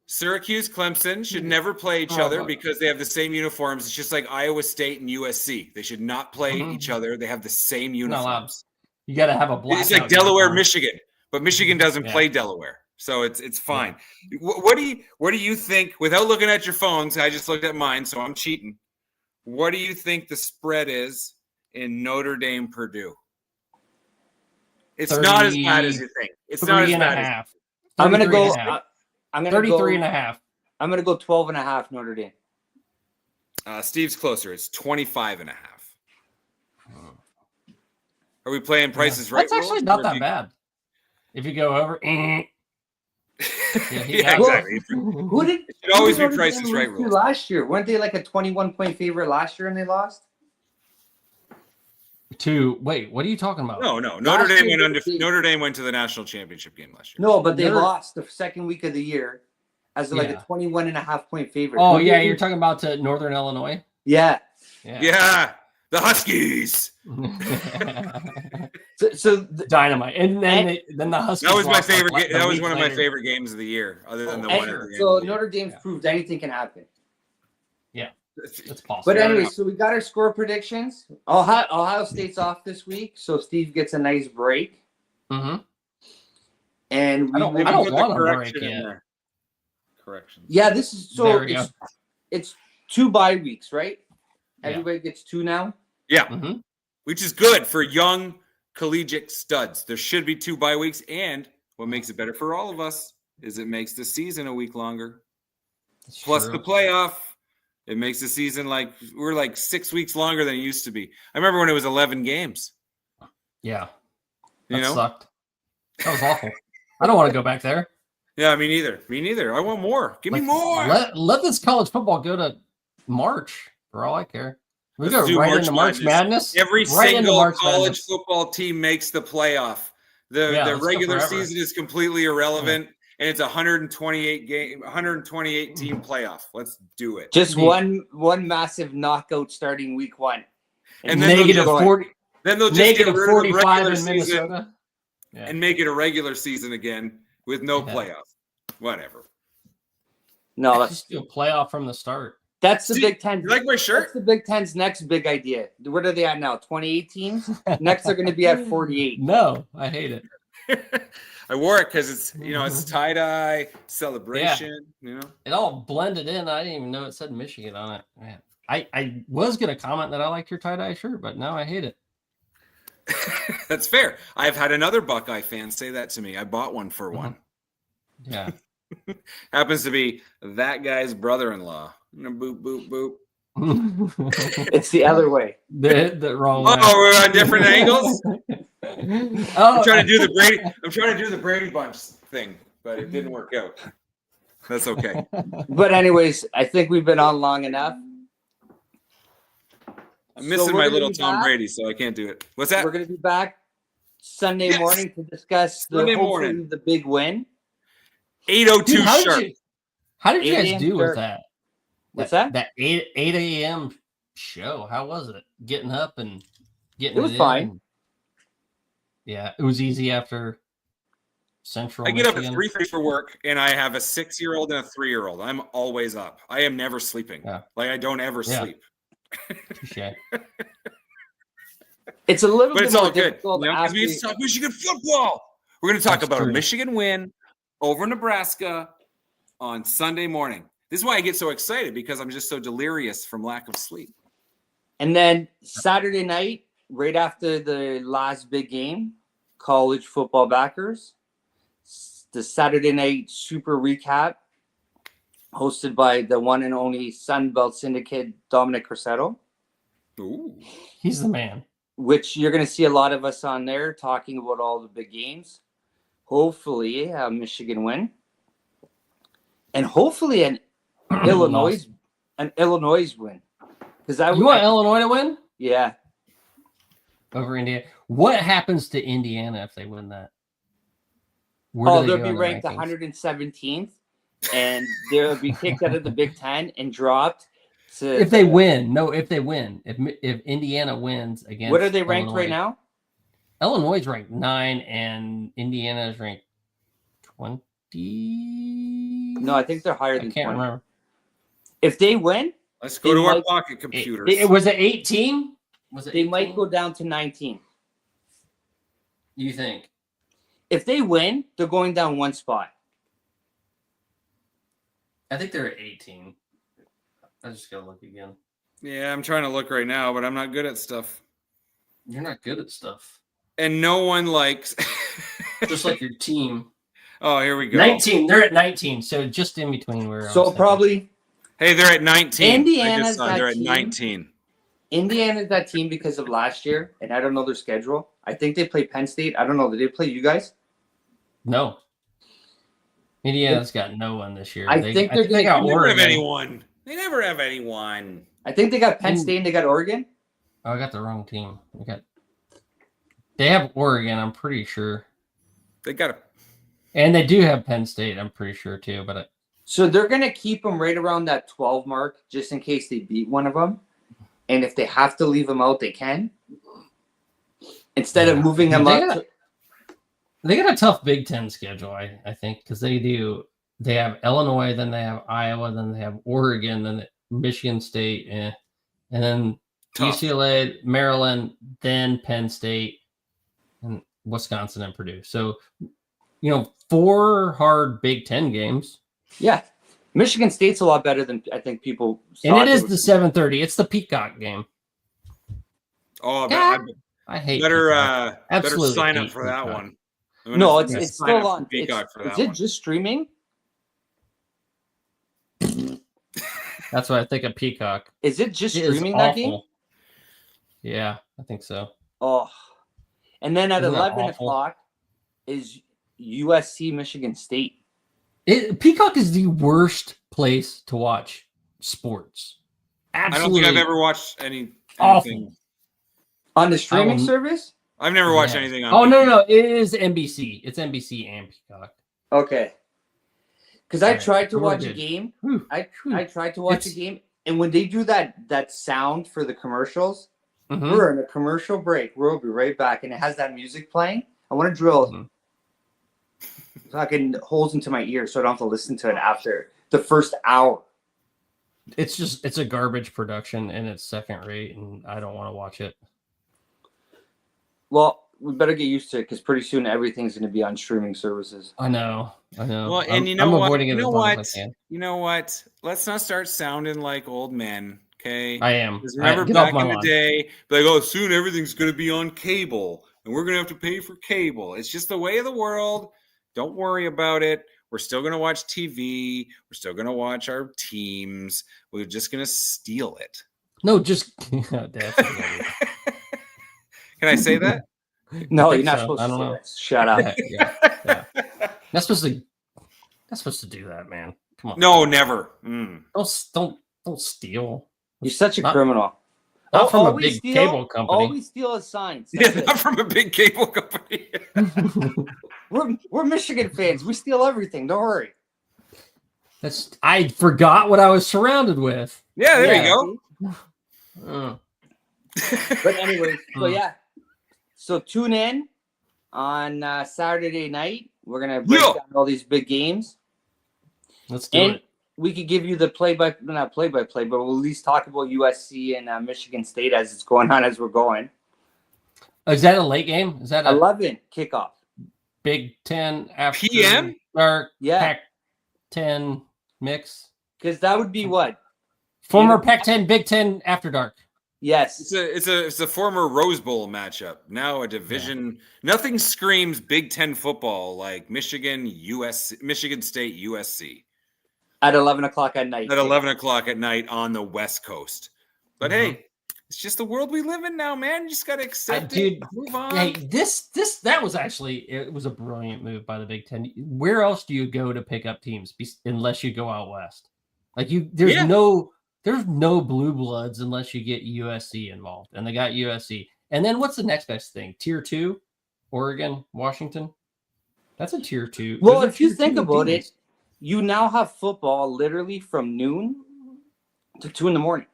Speaker 9: Syracuse, Clemson should never play each other because they have the same uniforms. It's just like Iowa State and USC. They should not play each other. They have the same uniforms.
Speaker 4: You got to have a black.
Speaker 9: It's like Delaware, Michigan, but Michigan doesn't play Delaware, so it's fine. Yeah. What do you think? Without looking at your phones, I just looked at mine, so I'm cheating. What do you think the spread is in Notre Dame Purdue? It's not as bad as you think. It's not as bad as
Speaker 8: I'm going to go. I'm going to
Speaker 4: 33 and a half.
Speaker 8: I'm going to go 12.5 Notre Dame.
Speaker 9: Steve's closer. It's 25 and a half. Are we playing prices right?
Speaker 4: That's actually not that bad. If you go over.
Speaker 9: Yeah, exactly. It should always be prices right rules.
Speaker 8: Last year, weren't they like a 21-point favorite last year and they lost?
Speaker 4: Wait, what are you talking about?
Speaker 9: No. Notre Dame went to the national championship game last year.
Speaker 8: No, but they lost the second week of the year. as like a 21.5-point favorite.
Speaker 4: Oh, yeah, you're talking about to Northern Illinois?
Speaker 8: Yeah.
Speaker 9: Yeah. The Huskies.
Speaker 8: so
Speaker 4: Dynamite. And then the Huskies.
Speaker 9: That was my favorite.
Speaker 4: Like,
Speaker 9: that was one of my favorite games of the year, other than the one at the end.
Speaker 8: So Notre Dame's proved anything can happen.
Speaker 4: Yeah, it's possible.
Speaker 8: But anyway, so we got our score predictions. Ohio State's off this week, so Steve gets a nice break.
Speaker 4: Mm-hmm.
Speaker 8: And
Speaker 4: I don't want a break yet.
Speaker 9: Corrections.
Speaker 8: Yeah, this is so it's 2 bye weeks, right? Everybody gets 2 now.
Speaker 9: Yeah,
Speaker 4: mm-hmm.
Speaker 9: Which is good for young collegiate studs. There should be 2 bye weeks, and what makes it better for all of us is it makes the season a week longer. Plus the playoff, it makes the season we're like 6 weeks longer than it used to be. I remember when it was 11 games.
Speaker 4: Yeah,
Speaker 9: that
Speaker 4: sucked. That was awful. I don't want to go back there.
Speaker 9: Yeah, me neither. I want more. Give me more.
Speaker 4: Let this college football go to March for all I care. We
Speaker 9: Let's
Speaker 4: go right into March Madness.
Speaker 9: Every single college football team makes the playoff. The regular season is completely irrelevant, and it's 128 team playoff. Let's do it.
Speaker 8: Just one massive knockout starting week 1,
Speaker 9: and then
Speaker 4: negative 40.
Speaker 9: Then they'll just get rid of the regular
Speaker 4: in Minnesota.
Speaker 9: And make it a regular season again with no playoff. Whatever.
Speaker 8: No,
Speaker 4: let's just do a playoff from the start.
Speaker 8: That's the Big Ten.
Speaker 9: You like my shirt?
Speaker 8: That's the Big Ten's next big idea. What are they at now? 28 teams? Next, they're going to be at 48.
Speaker 4: No, I hate it.
Speaker 9: I wore it because it's tie-dye celebration.
Speaker 4: It all blended in. I didn't even know it said Michigan on it. Man. I was going to comment that I liked your tie-dye shirt, but now I hate it.
Speaker 9: That's fair. I've had another Buckeye fan say that to me. I bought one for one.
Speaker 4: Yeah.
Speaker 9: Happens to be that guy's brother-in-law. Boop, boop, boop.
Speaker 8: It's the other way.
Speaker 4: The wrong way.
Speaker 9: Oh, we're on different angles? I'm trying to do the Brady Bunch thing, but it didn't work out. That's okay.
Speaker 8: But anyways, I think we've been on long enough.
Speaker 9: I'm missing my little Tom Brady, so I can't do it. What's that?
Speaker 8: We're going to be back Sunday morning to discuss the big win.
Speaker 9: 8:02 sharp.
Speaker 4: How did you guys do with that?
Speaker 8: What's that?
Speaker 4: That 8 a.m. show. How was it? Getting up and getting
Speaker 8: it was fine.
Speaker 4: Yeah, it was easy after Central.
Speaker 9: I get up at 3:30 for work, and I have a 6-year-old and a 3-year-old. I'm always up. I am never sleeping.
Speaker 4: Yeah.
Speaker 9: I don't ever sleep.
Speaker 8: It's a little bit
Speaker 9: all
Speaker 8: more
Speaker 9: good.
Speaker 8: difficult.
Speaker 9: Because we used to talk Michigan football. We're going to talk about a Michigan win over Nebraska on Sunday morning. This is why I get so excited, because I'm just so delirious from lack of sleep.
Speaker 8: And then Saturday night, right after the last big game, college football backers, the Saturday night super recap hosted by the one and only Sunbelt Syndicate, Dominic Corsetto.
Speaker 9: Ooh.
Speaker 4: He's the man.
Speaker 8: Which you're going to see a lot of us on there talking about all the big games. Hopefully a Michigan win. And hopefully an Illinois win. Because you
Speaker 4: want Illinois to win?
Speaker 8: Yeah.
Speaker 4: Over Indiana. What happens to Indiana if they win that?
Speaker 8: They'll be ranked 117th, and they'll be kicked out of the Big Ten and dropped.
Speaker 4: If they win. If Indiana wins against
Speaker 8: what are they ranked
Speaker 4: Illinois,
Speaker 8: right now?
Speaker 4: Illinois is ranked 9 and Indiana is ranked 20.
Speaker 8: No, I think they're higher than 20.
Speaker 4: I can't remember.
Speaker 8: If they win,
Speaker 9: let's go to our pocket computers.
Speaker 4: It was it 18? Was it?
Speaker 8: They might go down to 19.
Speaker 4: You think?
Speaker 8: If they win, they're going down one spot.
Speaker 4: I think they're at 18. I just gotta look again.
Speaker 9: Yeah, I'm trying to look right now, but I'm not good at stuff.
Speaker 4: You're not good at stuff.
Speaker 9: And no one likes
Speaker 4: just like your team.
Speaker 9: Oh, here we go.
Speaker 4: 19. They're at 19, so just in between where.
Speaker 8: So probably.
Speaker 9: Hey, they're at 19.
Speaker 8: Indiana's that
Speaker 9: they're at
Speaker 8: team.
Speaker 9: 19.
Speaker 8: Indiana's that team because of last year, and I don't know their schedule. I think they play Penn State. I don't know. Did they play you guys?
Speaker 4: No. Indiana's got no one this year.
Speaker 8: They got
Speaker 9: They never have anyone. They never have anyone.
Speaker 8: I think they got Penn State and they got Oregon.
Speaker 4: Oh, I got the wrong team. They have Oregon, I'm pretty sure.
Speaker 9: They got
Speaker 4: And they do have Penn State, I'm pretty sure too. But
Speaker 8: So they're going to keep them right around that 12 mark just in case they beat one of them. And if they have to leave them out, they can. Instead of moving them up.
Speaker 4: They got a tough Big Ten schedule, I think, because they have Illinois, then they have Iowa, then they have Oregon, then Michigan State, and then tough. UCLA, Maryland, then Penn State, and Wisconsin and Purdue. So, 4 hard Big Ten games.
Speaker 8: Yeah. Michigan State's a lot better than I think people
Speaker 4: and it is the 7:30. It's the Peacock game.
Speaker 9: Oh,
Speaker 4: yeah. I hate
Speaker 9: better sign up for that one.
Speaker 8: No, it's still on
Speaker 9: Peacock for that
Speaker 8: one. Is it just streaming?
Speaker 4: That's what I think of Peacock.
Speaker 8: Is it just streaming that game?
Speaker 4: Yeah, I think so.
Speaker 8: Oh. And then at 11 o'clock is USC Michigan State.
Speaker 4: Peacock is the worst place to watch sports. Absolutely.
Speaker 9: I don't think I've ever watched anything.
Speaker 4: Awful.
Speaker 8: On the streaming service?
Speaker 9: I've never watched anything on
Speaker 4: Peacock. No. It is NBC. It's NBC and Peacock.
Speaker 8: Okay. Because I tried to watch a game. I tried to watch a game. And when they do that sound for the commercials, we're in a commercial break. We'll be right back. And it has that music playing. I want to drill fucking holes into my ears so I don't have to listen to it after the first hour.
Speaker 4: It's a garbage production and it's second rate and I don't want to watch it.
Speaker 8: Well, we better get used to it because pretty soon everything's going to be on streaming services.
Speaker 4: I know.
Speaker 9: Well, and you know what? You know what? Let's not start sounding like old men, okay?
Speaker 4: I am.
Speaker 9: Because remember back in the day, like, soon everything's going to be on cable and we're going to have to pay for cable. It's just the way of the world. Don't worry about it. We're still going to watch TV. We're still going to watch our teams. We're just going to steal it.
Speaker 4: No, just
Speaker 9: Can I say that?
Speaker 8: No, you're not supposed to say that. Shut up.
Speaker 4: Yeah. Not supposed to do that, man. Come on.
Speaker 9: No, never.
Speaker 4: Don't steal.
Speaker 8: You're such a criminal.
Speaker 4: Not from a big cable company.
Speaker 8: All we steal is signs.
Speaker 9: Not from a big cable company.
Speaker 8: We're Michigan fans. We steal everything. Don't worry.
Speaker 4: I forgot what I was surrounded with.
Speaker 9: Yeah, there you go.
Speaker 8: But anyways, so tune in on Saturday night. We're gonna break down all these big games.
Speaker 4: Let's do it.
Speaker 8: We could give you the not play-by-play, but we'll at least talk about USC and Michigan State as it's going on as we're going.
Speaker 4: Is that a late game? Is that
Speaker 8: 11 kickoff?
Speaker 4: Big 10 after
Speaker 9: PM?
Speaker 4: Dark, Pac-10 mix?
Speaker 8: Because that would be what?
Speaker 4: Former Pac-10, Big 10 after dark.
Speaker 8: Yes.
Speaker 9: It's a former Rose Bowl matchup. Now a division. Yeah. Nothing screams Big 10 football like Michigan State, USC.
Speaker 8: At 11 o'clock at night.
Speaker 9: At 11 o'clock at night on the West Coast. But hey, it's just the world we live in now, man. You just got to accept it. Move on.
Speaker 4: Hey, that was it was a brilliant move by the Big Ten. Where else do you go to pick up teams unless you go out west? Like there's no blue bloods unless you get USC involved, and they got USC. And then what's the next best thing? Tier 2, Oregon, Washington. That's a tier 2.
Speaker 8: Well, if you think about it, you now have football literally from noon to 2 a.m.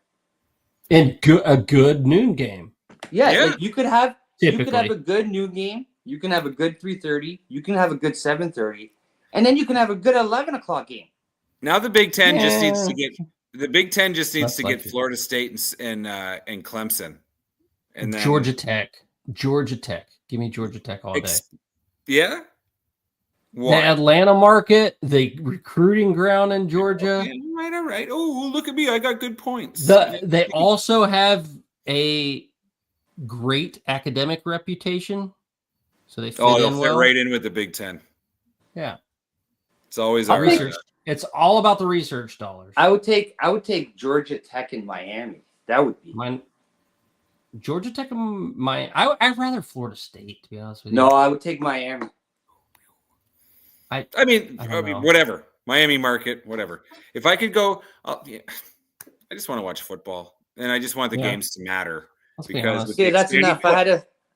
Speaker 4: And a good noon game.
Speaker 8: Yeah. Like you could have a good noon game. You can have a good 3:30. You can have a good 7:30, and then you can have a good 11 o'clock game.
Speaker 9: Now the Big Ten just needs to get Florida State and Clemson, and then
Speaker 4: Georgia Tech. Give me Georgia Tech all day.
Speaker 9: Yeah.
Speaker 4: What? The Atlanta market, the recruiting ground in Georgia.
Speaker 9: Okay, all right. Oh, look at me. I got good points.
Speaker 4: They also have a great academic reputation. So they fit
Speaker 9: right in with the Big Ten.
Speaker 4: Yeah.
Speaker 9: It's always
Speaker 4: our research. It's all about the research dollars.
Speaker 8: I would take Georgia Tech in Miami. That would be
Speaker 4: mine. Georgia Tech and Miami. I'd rather Florida State, to be honest with you.
Speaker 8: No, I would take Miami.
Speaker 9: I mean, whatever. Miami market, whatever. If I could go, I just want to watch football, and I just want the games to matter. Because
Speaker 8: that's enough.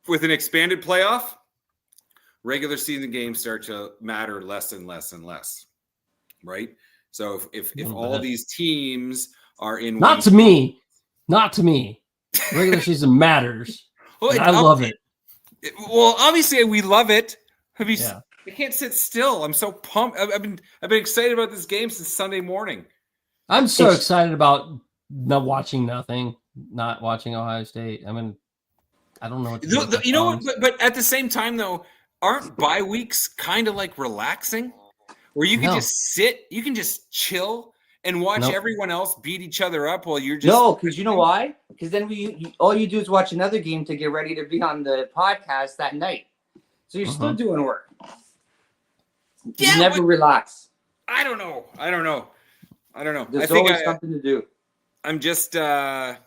Speaker 9: With an expanded playoff, regular season games start to matter less and less and less, right? So if all these teams are in
Speaker 4: not to me. Regular season matters.
Speaker 9: Well,
Speaker 4: I love it.
Speaker 9: Well, obviously we love it.
Speaker 4: Yeah.
Speaker 9: I can't sit still. I'm so pumped. I've been excited about this game since Sunday morning.
Speaker 4: I'm so excited about not watching Ohio State. I mean, I don't know what to do.
Speaker 9: You know what? But at the same time, though, aren't bye weeks kind of like relaxing, where you can just sit, you can just chill and watch everyone else beat each other up while you're just
Speaker 8: because you know why? Because then all you do is watch another game to get ready to be on the podcast that night. So you're still doing work. You never relax.
Speaker 9: I don't know.
Speaker 8: There's always something to do.
Speaker 9: I'm just
Speaker 4: no,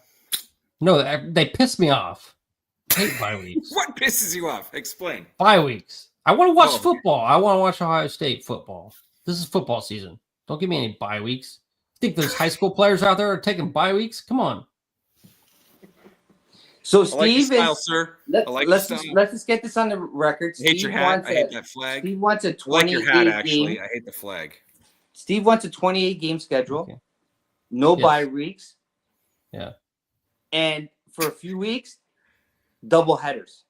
Speaker 4: they piss me off. I hate bye weeks.
Speaker 9: What pisses you off? Explain.
Speaker 4: Bye weeks. I want to watch football. I want to watch Ohio State football. This is football season. Don't give me any bye weeks. Think there's high school players out there are taking bye weeks? Come on.
Speaker 8: So Steve,
Speaker 9: let's
Speaker 8: just get this on the record.
Speaker 9: I hate your hat. I hate that flag.
Speaker 8: Steve wants a 28
Speaker 9: I like your hat, actually.
Speaker 8: game.
Speaker 9: I hate the flag.
Speaker 8: Steve wants a 28 game schedule. Okay. No bye weeks.
Speaker 4: Yeah.
Speaker 8: And for a few weeks, double headers.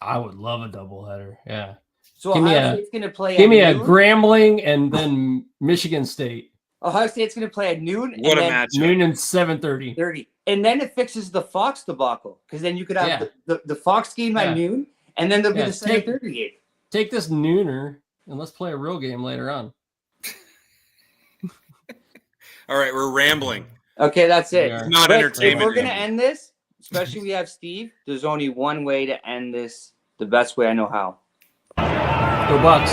Speaker 4: I would love a double header. Yeah.
Speaker 8: So Ohio State's going to play
Speaker 4: give me a Grambling and then Michigan State.
Speaker 8: Ohio State's going to play at noon.
Speaker 9: What a matchup.
Speaker 4: Noon and 7:30.
Speaker 8: And then it fixes the Fox debacle, because then you could have the Fox game at noon, and then there'll be the 7:30 game.
Speaker 4: Take this nooner and let's play a real game later on.
Speaker 9: All right, we're rambling.
Speaker 8: Okay, that's it.
Speaker 9: It's not entertainment.
Speaker 8: If we're going to end this, especially we have Steve, there's only one way to end this the best way I know how.
Speaker 4: Go Bucks.